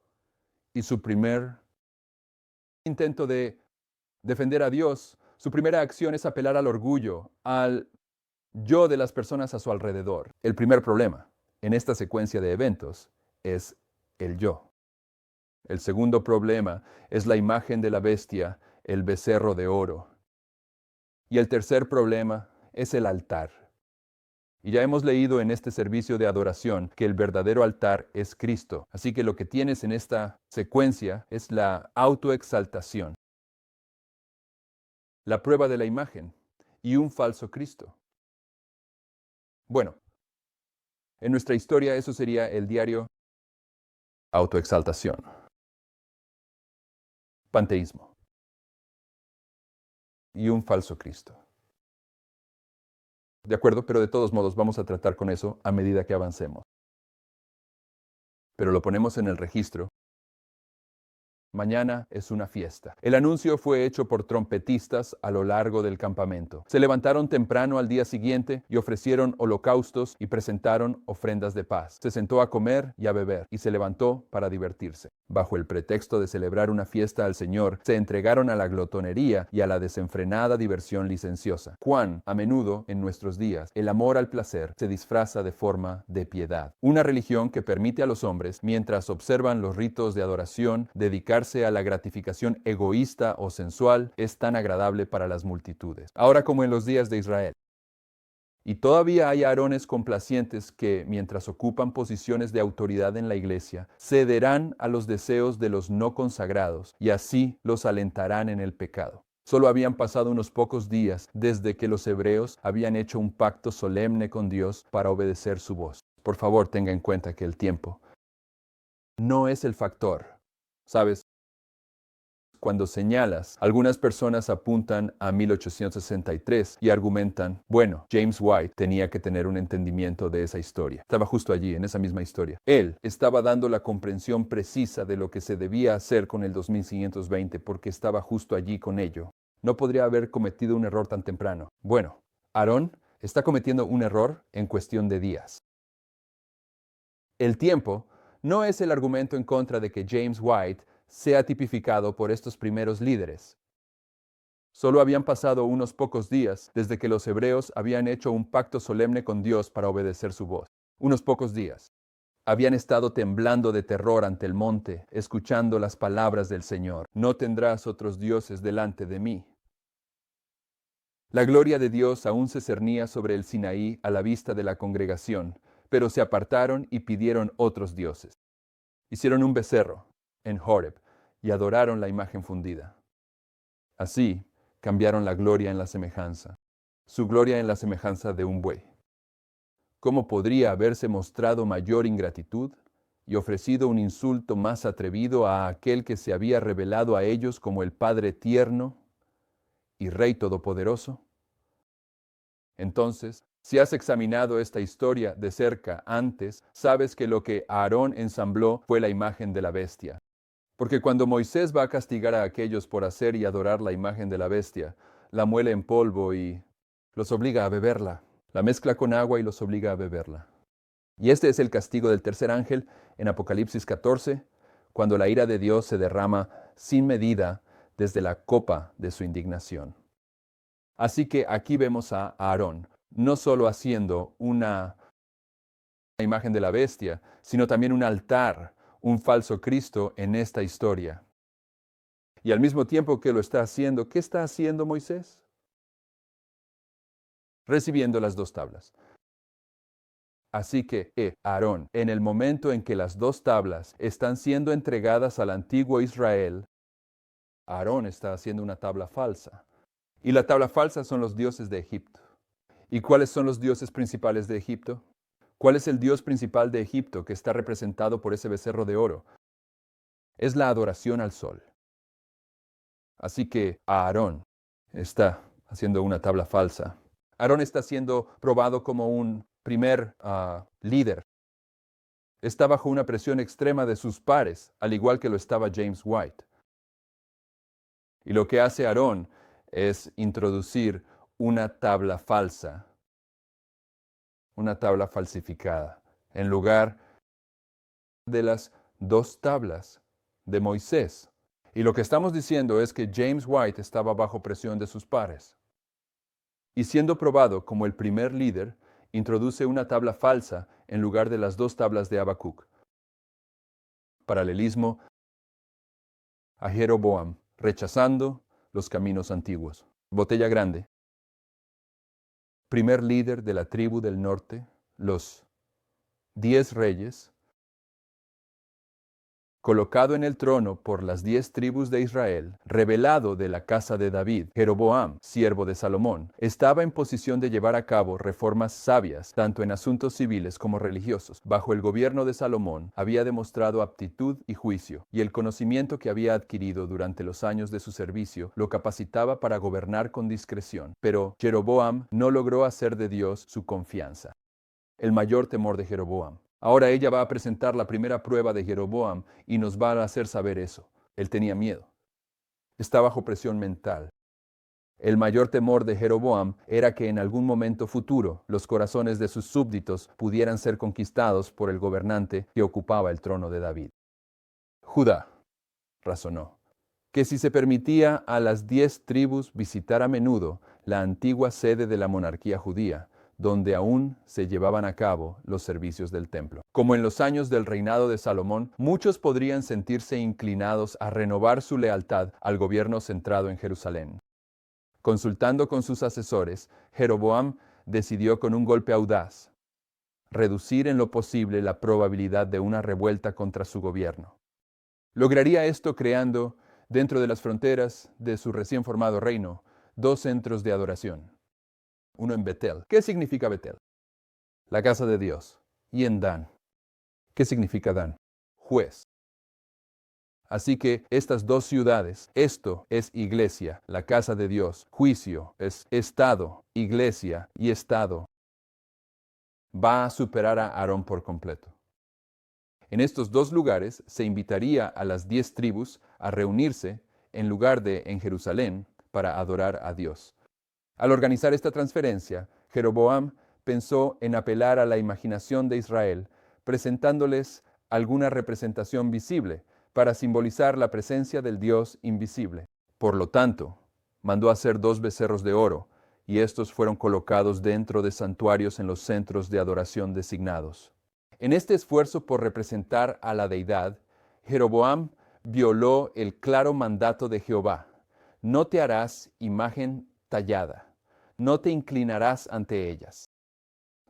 Y su primer intento de defender a Dios, su primera acción es apelar al orgullo, al yo de las personas a su alrededor. El primer problema en esta secuencia de eventos es el yo. El segundo problema es la imagen de la bestia, el becerro de oro. Y el tercer problema es el altar. Y ya hemos leído en este servicio de adoración que el verdadero altar es Cristo. Así que lo que tienes en esta secuencia es la autoexaltación, la prueba de la imagen y un falso Cristo. Bueno, en nuestra historia eso sería el diario autoexaltación, panteísmo y un falso Cristo. ¿De acuerdo? Pero de todos modos vamos a tratar con eso a medida que avancemos. Pero lo ponemos en el registro. Mañana es una fiesta. El anuncio fue hecho por trompetistas a lo largo del campamento. Se levantaron temprano al día siguiente y ofrecieron holocaustos y presentaron ofrendas de paz. Se sentó a comer y a beber y se levantó para divertirse. Bajo el pretexto de celebrar una fiesta al Señor, se entregaron a la glotonería y a la desenfrenada diversión licenciosa. Cuán, a menudo en nuestros días, el amor al placer se disfraza de forma de piedad. Una religión que permite a los hombres, mientras observan los ritos de adoración, dedicarse a la gratificación egoísta o sensual, es tan agradable para las multitudes. Ahora como en los días de Israel. Y todavía hay Aarones complacientes que, mientras ocupan posiciones de autoridad en la iglesia, cederán a los deseos de los no consagrados y así los alentarán en el pecado. Solo habían pasado unos pocos días desde que los hebreos habían hecho un pacto solemne con Dios para obedecer su voz. Por favor, tenga en cuenta que el tiempo no es el factor. ¿Sabes? Cuando señalas, algunas personas apuntan a 1863 y argumentan, bueno, James White tenía que tener un entendimiento de esa historia. Estaba justo allí, en esa misma historia. Él estaba dando la comprensión precisa de lo que se debía hacer con el 2520 porque estaba justo allí con ello. No podría haber cometido un error tan temprano. Bueno, Aarón está cometiendo un error en cuestión de días. El tiempo no es el argumento en contra de que James White sea tipificado por estos primeros líderes. Solo habían pasado unos pocos días desde que los hebreos habían hecho un pacto solemne con Dios para obedecer su voz. Unos pocos días. Habían estado temblando de terror ante el monte, escuchando las palabras del Señor. No tendrás otros dioses delante de mí. La gloria de Dios aún se cernía sobre el Sinaí a la vista de la congregación, pero se apartaron y pidieron otros dioses. Hicieron un becerro en Horeb y adoraron la imagen fundida. Así cambiaron la gloria en la semejanza, su gloria en la semejanza de un buey. ¿Cómo podría haberse mostrado mayor ingratitud y ofrecido un insulto más atrevido a aquel que se había revelado a ellos como el Padre tierno y Rey todopoderoso? Entonces, si has examinado esta historia de cerca antes, sabes que lo que Aarón ensambló fue la imagen de la bestia. Porque cuando Moisés va a castigar a aquellos por hacer y adorar la imagen de la bestia, la muele en polvo y los obliga a beberla. La mezcla con agua y los obliga a beberla. Y este es el castigo del tercer ángel en Apocalipsis 14, cuando la ira de Dios se derrama sin medida desde la copa de su indignación. Así que aquí vemos a Aarón, no solo haciendo una imagen de la bestia, sino también un altar, un falso Cristo en esta historia. Y al mismo tiempo que lo está haciendo, ¿qué está haciendo Moisés? Recibiendo las dos tablas. Así que, Aarón, en el momento en que las dos tablas están siendo entregadas al antiguo Israel, Aarón está haciendo una tabla falsa. Y la tabla falsa son los dioses de Egipto. ¿Y cuáles son los dioses principales de Egipto? ¿Cuál es el dios principal de Egipto que está representado por ese becerro de oro? Es la adoración al sol. Así que Aarón está haciendo una tabla falsa. Aarón está siendo probado como un primer líder. Está bajo una presión extrema de sus pares, al igual que lo estaba James White. Y lo que hace Aarón es introducir una tabla falsa, una tabla falsificada, en lugar de las dos tablas de Moisés. Y lo que estamos diciendo es que James White estaba bajo presión de sus pares. Y siendo probado como el primer líder, introduce una tabla falsa en lugar de las dos tablas de Habacuc. Paralelismo a Jeroboam, rechazando los caminos antiguos. Botella grande. Primer líder de la tribu del norte, los 10 reyes, colocado en el trono por las 10 tribus de Israel, revelado de la casa de David, Jeroboam, siervo de Salomón, estaba en posición de llevar a cabo reformas sabias, tanto en asuntos civiles como religiosos. Bajo el gobierno de Salomón, había demostrado aptitud y juicio, y el conocimiento que había adquirido durante los años de su servicio lo capacitaba para gobernar con discreción. Pero Jeroboam no logró hacer de Dios su confianza. El mayor temor de Jeroboam. Ahora ella va a presentar la primera prueba de Jeroboam y nos va a hacer saber eso. Él tenía miedo. Está bajo presión mental. El mayor temor de Jeroboam era que en algún momento futuro los corazones de sus súbditos pudieran ser conquistados por el gobernante que ocupaba el trono de David. Judá, razonó, que si se permitía a las 10 tribus visitar a menudo la antigua sede de la monarquía judía, donde aún se llevaban a cabo los servicios del templo. Como en los años del reinado de Salomón, muchos podrían sentirse inclinados a renovar su lealtad al gobierno centrado en Jerusalén. Consultando con sus asesores, Jeroboam decidió con un golpe audaz reducir en lo posible la probabilidad de una revuelta contra su gobierno. Lograría esto creando, dentro de las fronteras de su recién formado reino, 2 centros de adoración. Uno en Betel. ¿Qué significa Betel? La casa de Dios. Y en Dan. ¿Qué significa Dan? Juez. Así que estas 2 ciudades, esto es iglesia, la casa de Dios. Juicio es estado, iglesia y estado. Va a superar a Aarón por completo. En estos 2 lugares se invitaría a las 10 tribus a reunirse en lugar de en Jerusalén para adorar a Dios. Al organizar esta transferencia, Jeroboam pensó en apelar a la imaginación de Israel, presentándoles alguna representación visible para simbolizar la presencia del Dios invisible. Por lo tanto, mandó hacer 2 becerros de oro, y estos fueron colocados dentro de santuarios en los centros de adoración designados. En este esfuerzo por representar a la deidad, Jeroboam violó el claro mandato de Jehová: no te harás imagen tallada, no te inclinarás ante ellas,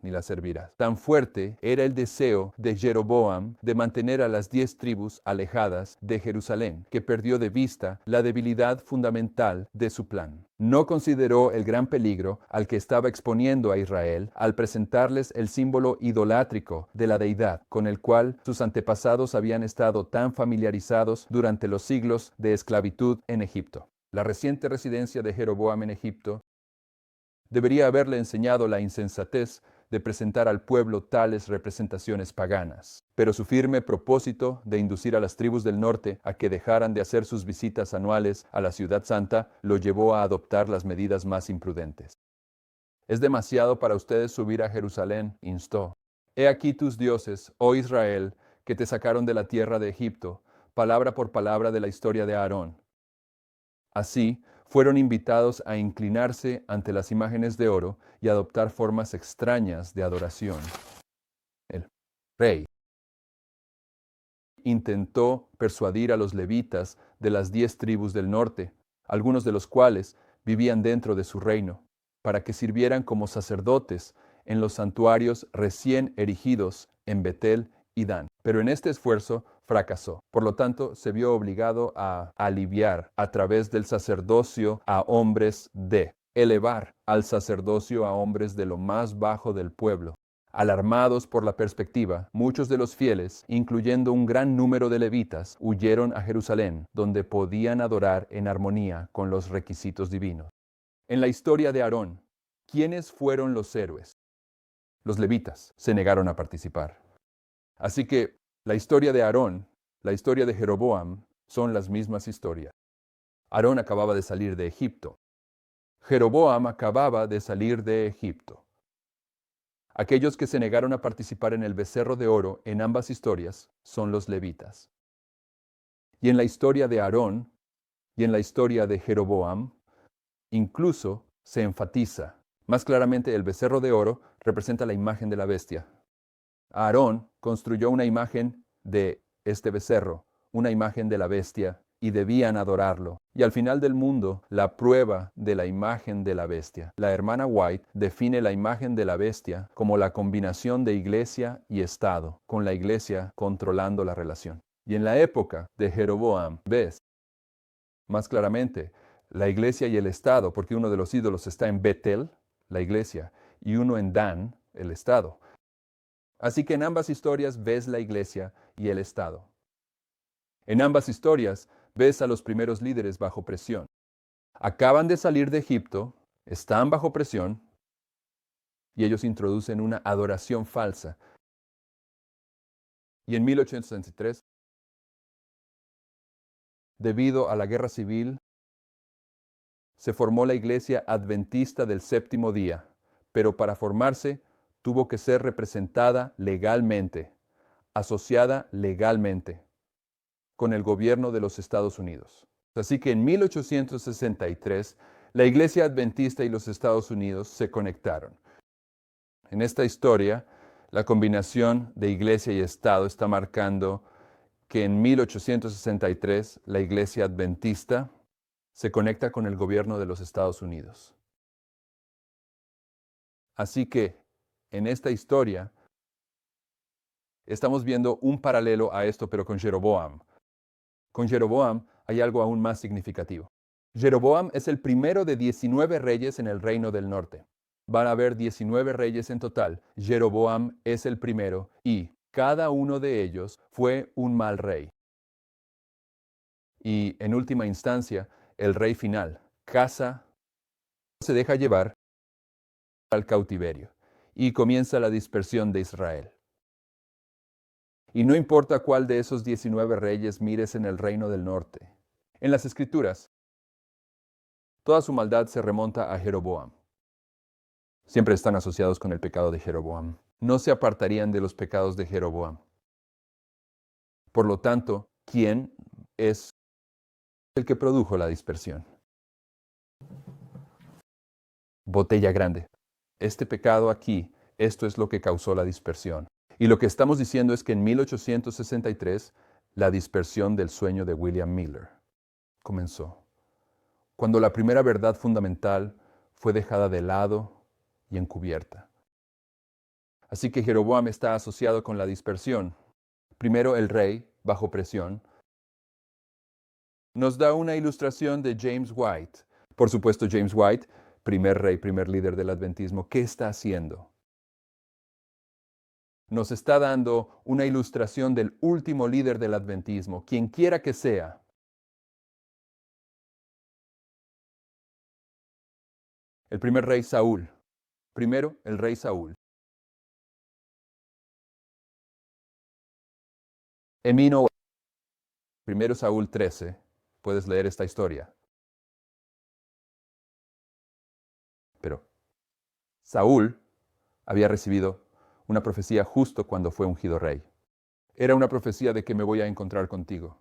ni las servirás. Tan fuerte era el deseo de Jeroboam de mantener a las 10 tribus alejadas de Jerusalén, que perdió de vista la debilidad fundamental de su plan. No consideró el gran peligro al que estaba exponiendo a Israel al presentarles el símbolo idolátrico de la deidad, con el cual sus antepasados habían estado tan familiarizados durante los siglos de esclavitud en Egipto. La reciente residencia de Jeroboam en Egipto debería haberle enseñado la insensatez de presentar al pueblo tales representaciones paganas. Pero su firme propósito de inducir a las tribus del norte a que dejaran de hacer sus visitas anuales a la ciudad santa lo llevó a adoptar las medidas más imprudentes. Es demasiado para ustedes subir a Jerusalén, instó. He aquí tus dioses, oh Israel, que te sacaron de la tierra de Egipto, palabra por palabra de la historia de Aarón. Así, fueron invitados a inclinarse ante las imágenes de oro y adoptar formas extrañas de adoración. El rey intentó persuadir a los levitas de las 10 tribus del norte, algunos de los cuales vivían dentro de su reino, para que sirvieran como sacerdotes en los santuarios recién erigidos en Betel y Dan. Pero en este esfuerzo fracasó. Por lo tanto, se vio obligado a aliviar a través del sacerdocio a hombres elevar al sacerdocio a hombres de lo más bajo del pueblo, Alarmados por la perspectiva, muchos de los fieles, incluyendo un gran número de levitas, huyeron a Jerusalén, donde podían adorar en armonía con los requisitos divinos. En la historia de Aarón, ¿quiénes fueron los héroes? Los levitas se negaron a participar. Así que la historia de Aarón, la historia de Jeroboam, son las mismas historias. Aarón acababa de salir de Egipto. Jeroboam acababa de salir de Egipto. Aquellos que se negaron a participar en el becerro de oro en ambas historias son los levitas. Y en la historia de Aarón y en la historia de Jeroboam, incluso se enfatiza. Más claramente, el becerro de oro representa la imagen de la bestia. Aarón construyó una imagen de este becerro, una imagen de la bestia, y debían adorarlo. Y al final del mundo, la prueba de la imagen de la bestia. La hermana White define la imagen de la bestia como la combinación de iglesia y Estado, con la iglesia controlando la relación. Y en la época de Jeroboam, ves más claramente la iglesia y el Estado, porque uno de los ídolos está en Betel, la iglesia, y uno en Dan, el Estado. Así que en ambas historias ves la iglesia y el Estado. En ambas historias ves a los primeros líderes bajo presión. Acaban de salir de Egipto, están bajo presión, y ellos introducen una adoración falsa. Y en 1863, debido a la guerra civil, se formó la Iglesia Adventista del Séptimo Día, pero para formarse tuvo que ser representada legalmente, asociada legalmente con el gobierno de los Estados Unidos. Así que en 1863, la Iglesia Adventista y los Estados Unidos se conectaron. En esta historia, la combinación de Iglesia y Estado está marcando que en 1863 la Iglesia Adventista se conecta con el gobierno de los Estados Unidos. Así que en esta historia estamos viendo un paralelo a esto, pero con Jeroboam. Con Jeroboam hay algo aún más significativo. Jeroboam es el primero de 19 reyes en el reino del norte. Van a haber 19 reyes en total. Jeroboam es el primero y cada uno de ellos fue un mal rey. Y en última instancia, el rey final, Asa, se deja llevar al cautiverio y comienza la dispersión de Israel. Y no importa cuál de esos 19 reyes mires en el reino del norte. En las Escrituras, toda su maldad se remonta a Jeroboam. Siempre están asociados con el pecado de Jeroboam. No se apartarían de los pecados de Jeroboam. Por lo tanto, ¿quién es el que produjo la dispersión? Botella grande. Este pecado aquí, esto es lo que causó la dispersión. Y lo que estamos diciendo es que en 1863, la dispersión del sueño de William Miller comenzó. Cuando la primera verdad fundamental fue dejada de lado y encubierta. Así que Jeroboam está asociado con la dispersión. Primero el rey, bajo presión, nos da una ilustración de James White. Por supuesto, James White, primer rey, primer líder del adventismo, ¿qué está haciendo? Nos está dando una ilustración del último líder del adventismo, quien quiera que sea. El primer rey Saúl. Primero, el rey Saúl. Emino, primero Saúl 13. Puedes leer esta historia. Pero Saúl había recibido una profecía justo cuando fue ungido rey. Era una profecía de que me voy a encontrar contigo.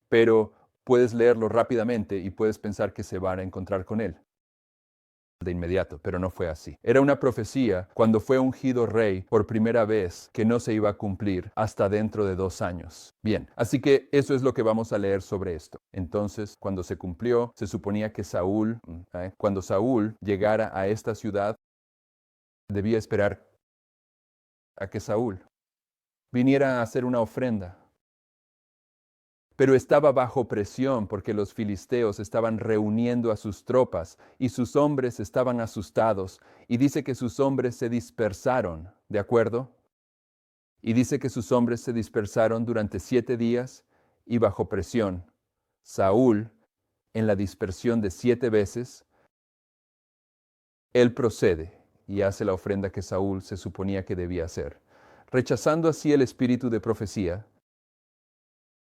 Pero puedes leerlo rápidamente y puedes pensar que se van a encontrar con él de inmediato, pero no fue así. Era una profecía cuando fue ungido rey por primera vez que no se iba a cumplir hasta dentro de 2 años. Bien, así que eso es lo que vamos a leer sobre esto. Entonces, cuando se cumplió, se suponía que cuando Saúl llegara a esta ciudad, debía esperar a que Saúl viniera a hacer una ofrenda. pero estaba bajo presión porque los filisteos estaban reuniendo a sus tropas y sus hombres estaban asustados. Y dice que sus hombres se dispersaron, ¿de acuerdo? Y dice que sus hombres se dispersaron durante 7 días y bajo presión. Saúl, en la dispersión de 7 veces, él procede y hace la ofrenda que Saúl se suponía que debía hacer, rechazando así el espíritu de profecía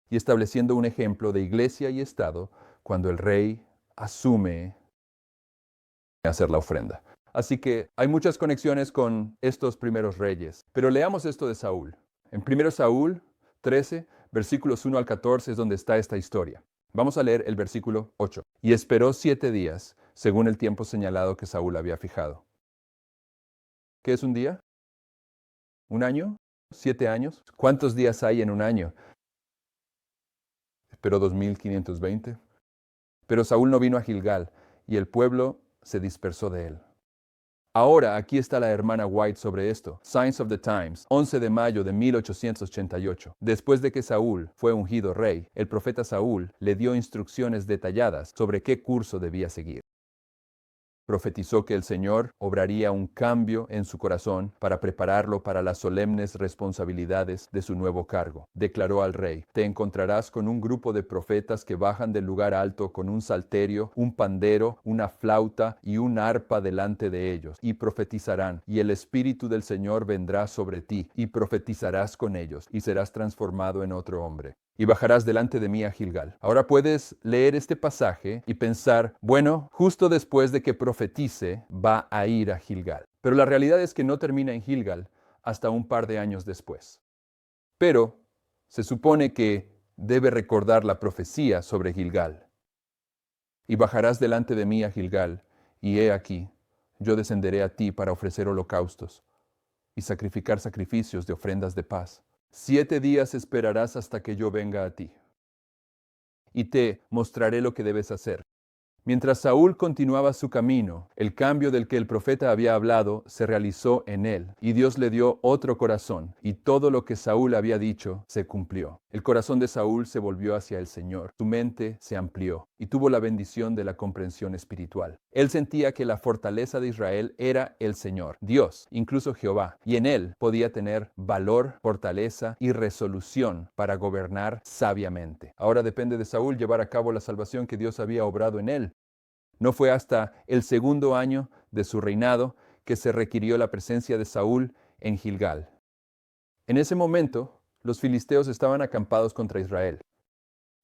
y estableciendo un ejemplo de iglesia y Estado cuando el rey asume hacer la ofrenda. Así que hay muchas conexiones con estos primeros reyes. Pero leamos esto de Saúl. En 1 Saúl 13, versículos 1 al 14 es donde está esta historia. Vamos a leer el versículo 8. Y esperó 7 días, según el tiempo señalado que Saúl había fijado. ¿Qué es un día? ¿Un año? ¿7 años? ¿Cuántos días hay en un año? Esperó 2520. Pero Saúl no vino a Gilgal, y el pueblo se dispersó de él. Ahora, aquí está la hermana White sobre esto. Signs of the Times, 11 de mayo de 1888. Después de que Saúl fue ungido rey, el profeta Saúl le dio instrucciones detalladas sobre qué curso debía seguir. Profetizó que el Señor obraría un cambio en su corazón para prepararlo para las solemnes responsabilidades de su nuevo cargo. Declaró al rey: te encontrarás con un grupo de profetas que bajan del lugar alto con un salterio, un pandero, una flauta y un arpa delante de ellos, y profetizarán, y el Espíritu del Señor vendrá sobre ti, y profetizarás con ellos, y serás transformado en otro hombre. Y bajarás delante de mí a Gilgal. Ahora puedes leer este pasaje y pensar, bueno, justo después de que profetice, va a ir a Gilgal. Pero la realidad es que no termina en Gilgal hasta un par de años después. Pero se supone que debe recordar la profecía sobre Gilgal. Y bajarás delante de mí a Gilgal, y he aquí, yo descenderé a ti para ofrecer holocaustos y sacrificar sacrificios de ofrendas de paz. 7 días esperarás hasta que yo venga a ti, y te mostraré lo que debes hacer. Mientras Saúl continuaba su camino, el cambio del que el profeta había hablado se realizó en él, y Dios le dio otro corazón, y todo lo que Saúl había dicho se cumplió. El corazón de Saúl se volvió hacia el Señor, su mente se amplió, y tuvo la bendición de la comprensión espiritual. Él sentía que la fortaleza de Israel era el Señor, Dios, incluso Jehová, y en él podía tener valor, fortaleza y resolución para gobernar sabiamente. Ahora depende de Saúl llevar a cabo la salvación que Dios había obrado en él. No fue hasta el 2.º año de su reinado que se requirió la presencia de Saúl en Gilgal. En ese momento, los filisteos estaban acampados contra Israel.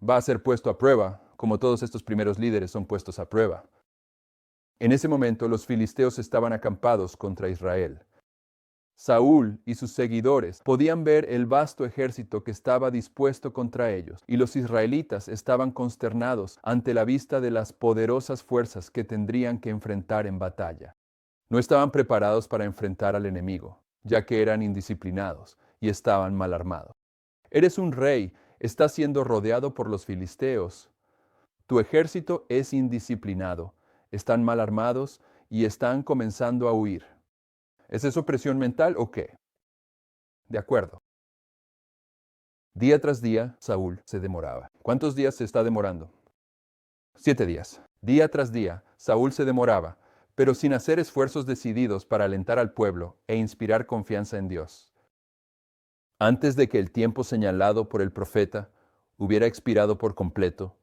Va a ser puesto a prueba, como todos estos primeros líderes son puestos a prueba. En ese momento, los filisteos estaban acampados contra Israel. Saúl y sus seguidores podían ver el vasto ejército que estaba dispuesto contra ellos, y los israelitas estaban consternados ante la vista de las poderosas fuerzas que tendrían que enfrentar en batalla. No estaban preparados para enfrentar al enemigo, ya que eran indisciplinados y estaban mal armados. Eres un rey, estás siendo rodeado por los filisteos. Tu ejército es indisciplinado, están mal armados y están comenzando a huir. ¿Es eso presión mental o qué? De acuerdo. Día tras día, Saúl se demoraba. ¿Cuántos días se está demorando? 7 días. Día tras día, Saúl se demoraba, pero sin hacer esfuerzos decididos para alentar al pueblo e inspirar confianza en Dios. Antes de que el tiempo señalado por el profeta hubiera expirado por completo,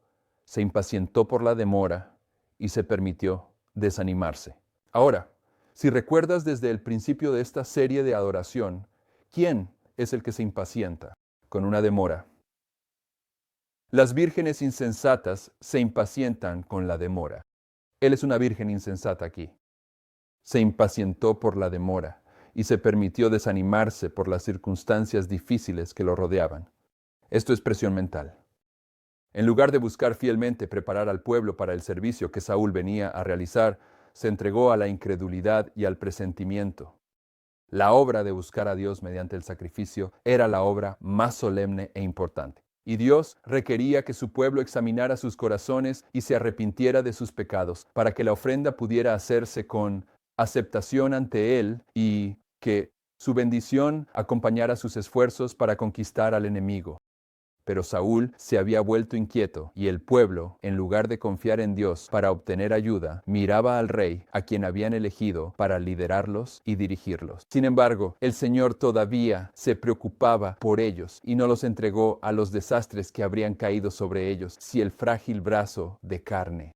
se impacientó por la demora y se permitió desanimarse. Ahora, si recuerdas desde el principio de esta serie de adoración, ¿quién es el que se impacienta con una demora? Las vírgenes insensatas se impacientan con la demora. Él es una virgen insensata aquí. Se impacientó por la demora y se permitió desanimarse por las circunstancias difíciles que lo rodeaban. Esto es presión mental. En lugar de buscar fielmente preparar al pueblo para el servicio que Saúl venía a realizar, se entregó a la incredulidad y al presentimiento. La obra de buscar a Dios mediante el sacrificio era la obra más solemne e importante. Y Dios requería que su pueblo examinara sus corazones y se arrepintiera de sus pecados, para que la ofrenda pudiera hacerse con aceptación ante Él y que su bendición acompañara sus esfuerzos para conquistar al enemigo. Pero Saúl se había vuelto inquieto, y el pueblo, en lugar de confiar en Dios para obtener ayuda, miraba al rey, a quien habían elegido para liderarlos y dirigirlos. Sin embargo, el Señor todavía se preocupaba por ellos y no los entregó a los desastres que habrían caído sobre ellos si el frágil brazo de carne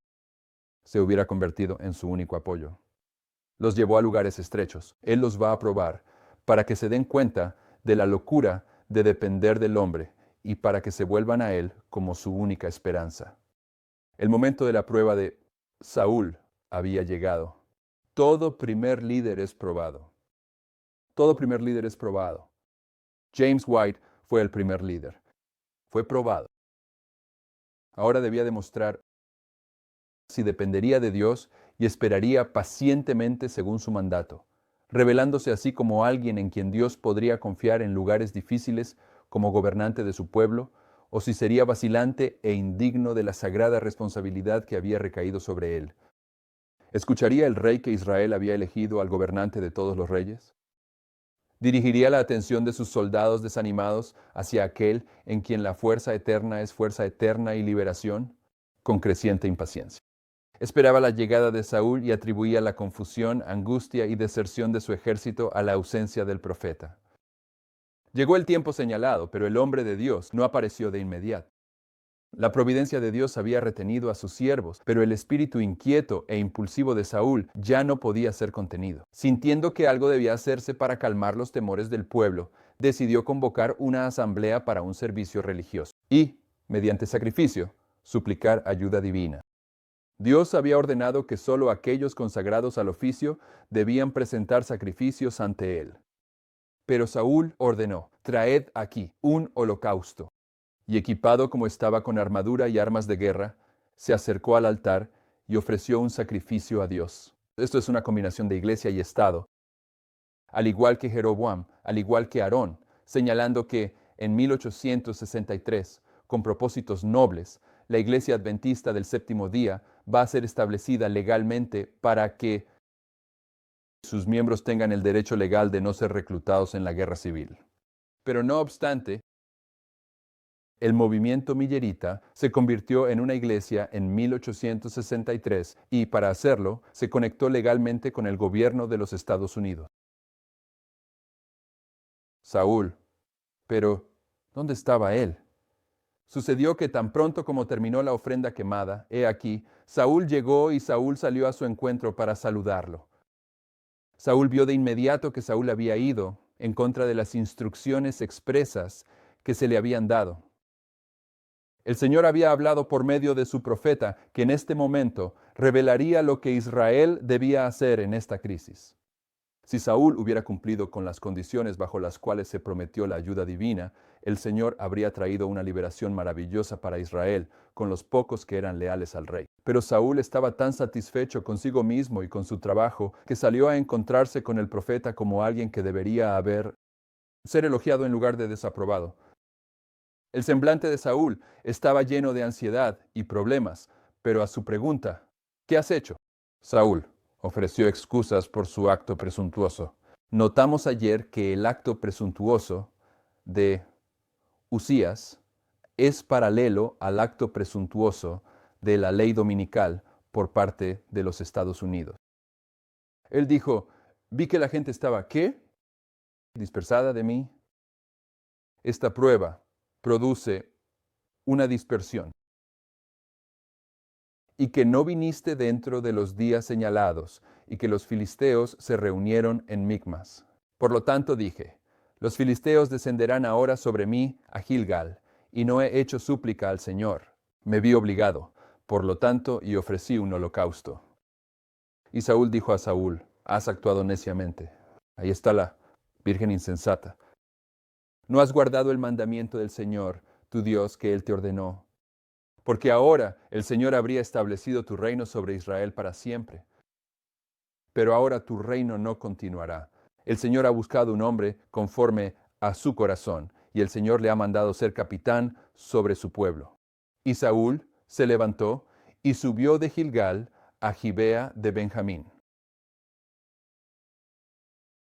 se hubiera convertido en su único apoyo. Los llevó a lugares estrechos. Él los va a probar para que se den cuenta de la locura de depender del hombre y para que se vuelvan a Él como su única esperanza. El momento de la prueba de Saúl había llegado. Todo primer líder es probado. Todo primer líder es probado. James White fue el primer líder. Fue probado. Ahora debía demostrar si dependería de Dios y esperaría pacientemente según su mandato, revelándose así como alguien en quien Dios podría confiar en lugares difíciles como gobernante de su pueblo, o si sería vacilante e indigno de la sagrada responsabilidad que había recaído sobre él. ¿Escucharía el rey que Israel había elegido al gobernante de todos los reyes? ¿Dirigiría la atención de sus soldados desanimados hacia aquel en quien la fuerza eterna es fuerza eterna y liberación? Con creciente impaciencia. Esperaba la llegada de Saúl y atribuía la confusión, angustia y deserción de su ejército a la ausencia del profeta. Llegó el tiempo señalado, pero el hombre de Dios no apareció de inmediato. La providencia de Dios había retenido a sus siervos, pero el espíritu inquieto e impulsivo de Saúl ya no podía ser contenido. Sintiendo que algo debía hacerse para calmar los temores del pueblo, decidió convocar una asamblea para un servicio religioso y, mediante sacrificio, suplicar ayuda divina. Dios había ordenado que sólo aquellos consagrados al oficio debían presentar sacrificios ante él. Pero Saúl ordenó: traed aquí un holocausto. Y equipado como estaba con armadura y armas de guerra, se acercó al altar y ofreció un sacrificio a Dios. Esto es una combinación de iglesia y Estado, al igual que Jeroboam, al igual que Aarón, señalando que en 1863, con propósitos nobles, la Iglesia Adventista del Séptimo Día va a ser establecida legalmente para que sus miembros tengan el derecho legal de no ser reclutados en la guerra civil. Pero no obstante, el movimiento millerita se convirtió en una iglesia en 1863 y, para hacerlo, se conectó legalmente con el gobierno de los Estados Unidos. Saúl, pero ¿dónde estaba él? Sucedió que tan pronto como terminó la ofrenda quemada, he aquí, Saúl llegó y Saúl salió a su encuentro para saludarlo. Saúl vio de inmediato que Saúl había ido en contra de las instrucciones expresas que se le habían dado. El Señor había hablado por medio de su profeta que en este momento revelaría lo que Israel debía hacer en esta crisis. Si Saúl hubiera cumplido con las condiciones bajo las cuales se prometió la ayuda divina, el Señor habría traído una liberación maravillosa para Israel, con los pocos que eran leales al rey. Pero Saúl estaba tan satisfecho consigo mismo y con su trabajo que salió a encontrarse con el profeta como alguien que debería ser elogiado en lugar de desaprobado. El semblante de Saúl estaba lleno de ansiedad y problemas, pero a su pregunta, ¿qué has hecho? Saúl ofreció excusas por su acto presuntuoso. Notamos ayer que el acto presuntuoso de Usías es paralelo al acto presuntuoso de la ley dominical por parte de los Estados Unidos. Él dijo: vi que la gente estaba, ¿qué? Dispersada de mí. Esta prueba produce una dispersión. Y que no viniste dentro de los días señalados, y que los filisteos se reunieron en Micmas. Por lo tanto dije: los filisteos descenderán ahora sobre mí a Gilgal, y no he hecho súplica al Señor. Me vi obligado, por lo tanto, y ofrecí un holocausto. Y Saúl dijo a Saúl: has actuado neciamente. Ahí está la virgen insensata. No has guardado el mandamiento del Señor, tu Dios, que Él te ordenó. Porque ahora el Señor habría establecido tu reino sobre Israel para siempre. Pero ahora tu reino no continuará. El Señor ha buscado un hombre conforme a su corazón, y el Señor le ha mandado ser capitán sobre su pueblo. Y Saúl se levantó y subió de Gilgal a Gibea de Benjamín.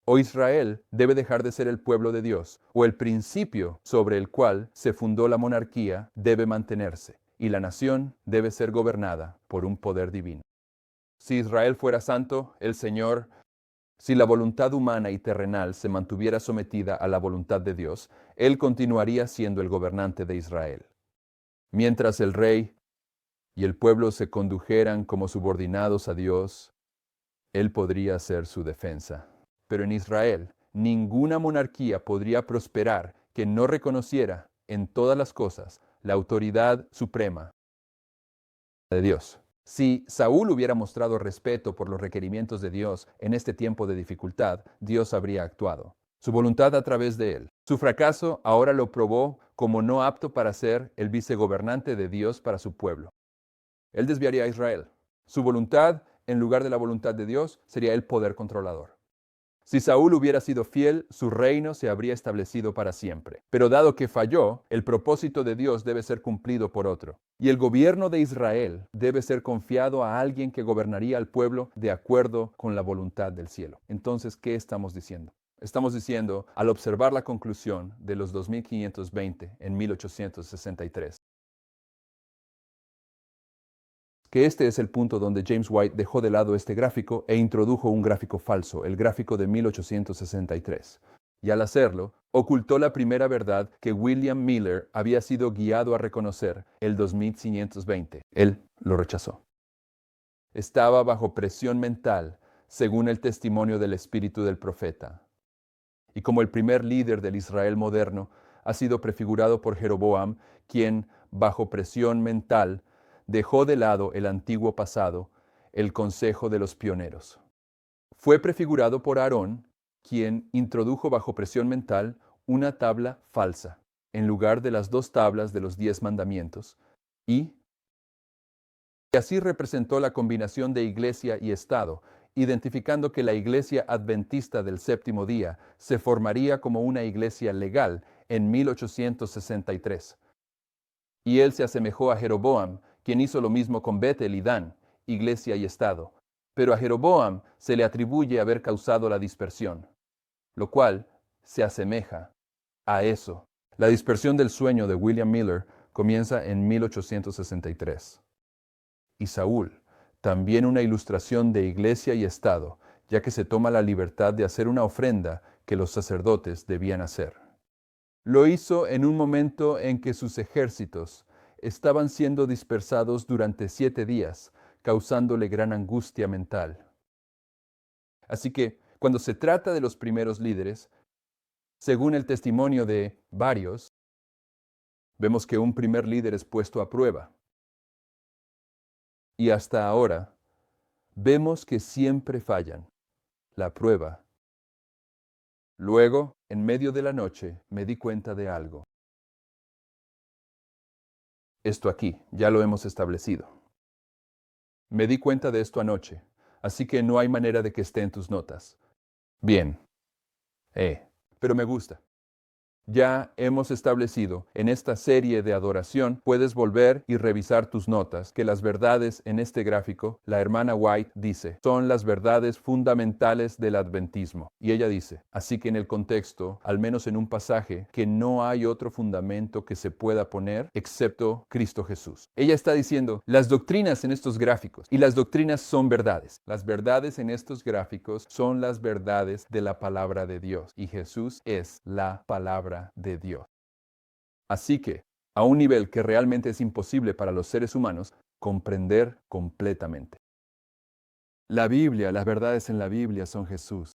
O Israel debe dejar de ser el pueblo de Dios, o el principio sobre el cual se fundó la monarquía debe mantenerse, y la nación debe ser gobernada por un poder divino. Si Israel fuera santo, el Señor, si la voluntad humana y terrenal se mantuviera sometida a la voluntad de Dios, Él continuaría siendo el gobernante de Israel. Mientras el rey y el pueblo se condujeran como subordinados a Dios, Él podría ser su defensa. Pero en Israel, ninguna monarquía podría prosperar que no reconociera en todas las cosas la autoridad suprema de Dios. Si Saúl hubiera mostrado respeto por los requerimientos de Dios en este tiempo de dificultad, Dios habría actuado. Su voluntad a través de él. Su fracaso ahora lo probó como no apto para ser el vicegobernante de Dios para su pueblo. Él desviaría a Israel. Su voluntad, en lugar de la voluntad de Dios, sería el poder controlador. Si Saúl hubiera sido fiel, su reino se habría establecido para siempre. Pero dado que falló, el propósito de Dios debe ser cumplido por otro. Y el gobierno de Israel debe ser confiado a alguien que gobernaría al pueblo de acuerdo con la voluntad del cielo. Entonces, ¿qué estamos diciendo? Estamos diciendo, al observar la conclusión de los 2520 en 1863, que este es el punto donde James White dejó de lado este gráfico e introdujo un gráfico falso, el gráfico de 1863. Y al hacerlo, ocultó la primera verdad que William Miller había sido guiado a reconocer el 2520. Él lo rechazó. Estaba bajo presión mental, según el testimonio del espíritu del profeta. Y como el primer líder del Israel moderno, ha sido prefigurado por Jeroboam, quien, bajo presión mental, dejó de lado el antiguo pasado, el consejo de los pioneros. Fue prefigurado por Aarón, quien introdujo bajo presión mental una tabla falsa, en lugar de las 2 tablas de los 10 mandamientos, y así representó la combinación de iglesia y Estado, identificando que la iglesia adventista del séptimo día se formaría como una iglesia legal en 1863. Y él se asemejó a Jeroboam, quien hizo lo mismo con Betel y Dan, iglesia y Estado. Pero a Jeroboam se le atribuye haber causado la dispersión, lo cual se asemeja a eso. La dispersión del sueño de William Miller comienza en 1863. Y Saúl, también una ilustración de iglesia y Estado, ya que se toma la libertad de hacer una ofrenda que los sacerdotes debían hacer. Lo hizo en un momento en que sus ejércitos estaban siendo dispersados durante 7 días, causándole gran angustia mental. Así que, cuando se trata de los primeros líderes, según el testimonio de varios, vemos que un primer líder es puesto a prueba. Y hasta ahora, vemos que siempre fallan la prueba. Luego, en medio de la noche, me di cuenta de algo. Esto aquí, ya lo hemos establecido. Me di cuenta de esto anoche, así que no hay manera de que esté en tus notas. Bien. Pero me gusta. Ya hemos establecido en esta serie de adoración, puedes volver y revisar tus notas, que las verdades en este gráfico, la hermana White dice, son las verdades fundamentales del adventismo. Y ella dice, así que en el contexto, al menos en un pasaje, que no hay otro fundamento que se pueda poner excepto Cristo Jesús. Ella está diciendo, las doctrinas en estos gráficos, y las doctrinas son verdades. Las verdades en estos gráficos son las verdades de la palabra de Dios. Y Jesús es la palabra de Dios. Así que, a un nivel que realmente es imposible para los seres humanos comprender completamente. La Biblia, las verdades en la Biblia son Jesús.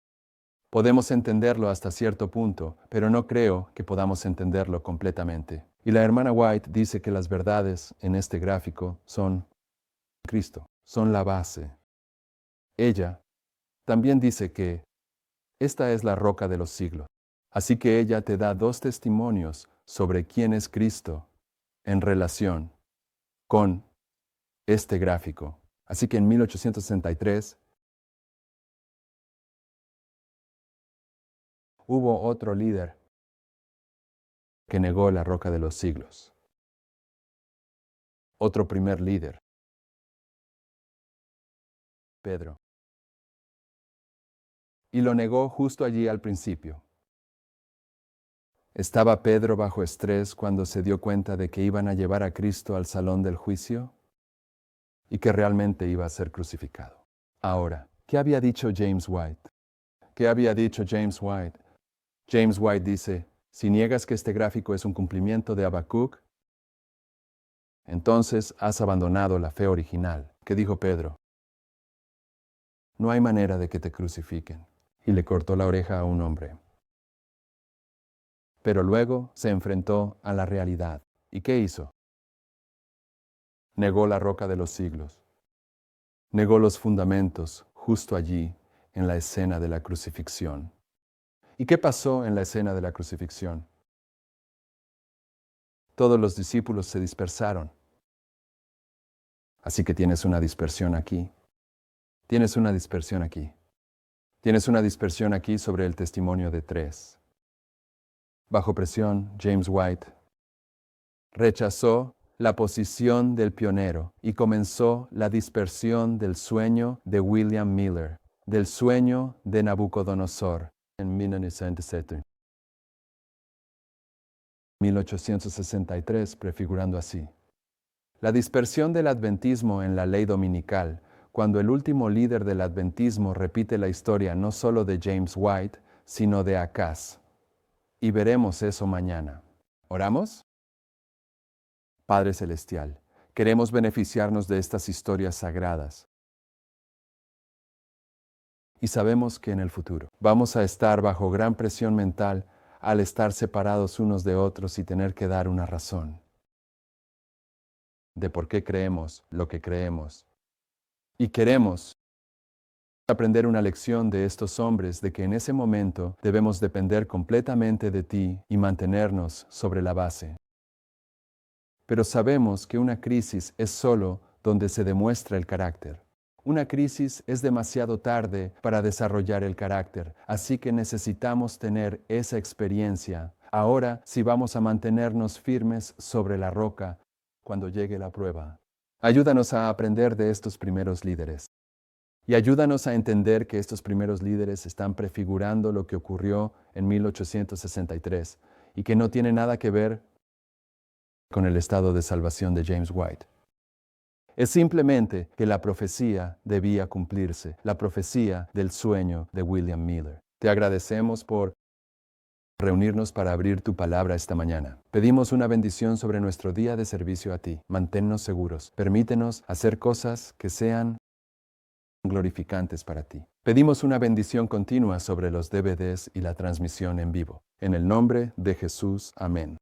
Podemos entenderlo hasta cierto punto, pero no creo que podamos entenderlo completamente. Y la hermana White dice que las verdades en este gráfico son Cristo, son la base. Ella también dice que esta es la roca de los siglos. Así que ella te da 2 testimonios sobre quién es Cristo en relación con este gráfico. Así que en 1863 hubo otro líder que negó la roca de los siglos. Otro primer líder, Pedro. y lo negó justo allí al principio. ¿Estaba Pedro bajo estrés cuando se dio cuenta de que iban a llevar a Cristo al salón del juicio y que realmente iba a ser crucificado? Ahora, ¿qué había dicho James White? ¿Qué había dicho James White? James White dice, si niegas que este gráfico es un cumplimiento de Habacuc, entonces has abandonado la fe original. ¿Qué dijo Pedro? No hay manera de que te crucifiquen. Y le cortó la oreja a un hombre. Pero luego se enfrentó a la realidad. ¿Y qué hizo? Negó la roca de los siglos. Negó los fundamentos justo allí, en la escena de la crucifixión. ¿Y qué pasó en la escena de la crucifixión? Todos los discípulos se dispersaron. Así que tienes una dispersión aquí. Tienes una dispersión aquí. Tienes una dispersión aquí sobre el testimonio de 3. Bajo presión, James White rechazó la posición del pionero y comenzó la dispersión del sueño de William Miller, del sueño de Nabucodonosor en 1863, prefigurando así. La dispersión del adventismo en la ley dominical, cuando el último líder del adventismo repite la historia no solo de James White, sino de Acaz. Y veremos eso mañana. ¿Oramos? Padre Celestial, queremos beneficiarnos de estas historias sagradas. Y sabemos que en el futuro vamos a estar bajo gran presión mental al estar separados unos de otros y tener que dar una razón de por qué creemos lo que creemos. Y queremos aprender una lección de estos hombres de que en ese momento debemos depender completamente de ti y mantenernos sobre la base. Pero sabemos que una crisis es solo donde se demuestra el carácter. Una crisis es demasiado tarde para desarrollar el carácter, así que necesitamos tener esa experiencia ahora si vamos a mantenernos firmes sobre la roca cuando llegue la prueba. Ayúdanos a aprender de estos primeros líderes. Y ayúdanos a entender que estos primeros líderes están prefigurando lo que ocurrió en 1863 y que no tiene nada que ver con el estado de salvación de James White. Es simplemente que la profecía debía cumplirse, la profecía del sueño de William Miller. Te agradecemos por reunirnos para abrir tu palabra esta mañana. Pedimos una bendición sobre nuestro día de servicio a ti. Manténnos seguros. Permítenos hacer cosas que sean glorificantes para ti. Pedimos una bendición continua sobre los DVDs y la transmisión en vivo. En el nombre de Jesús, amén.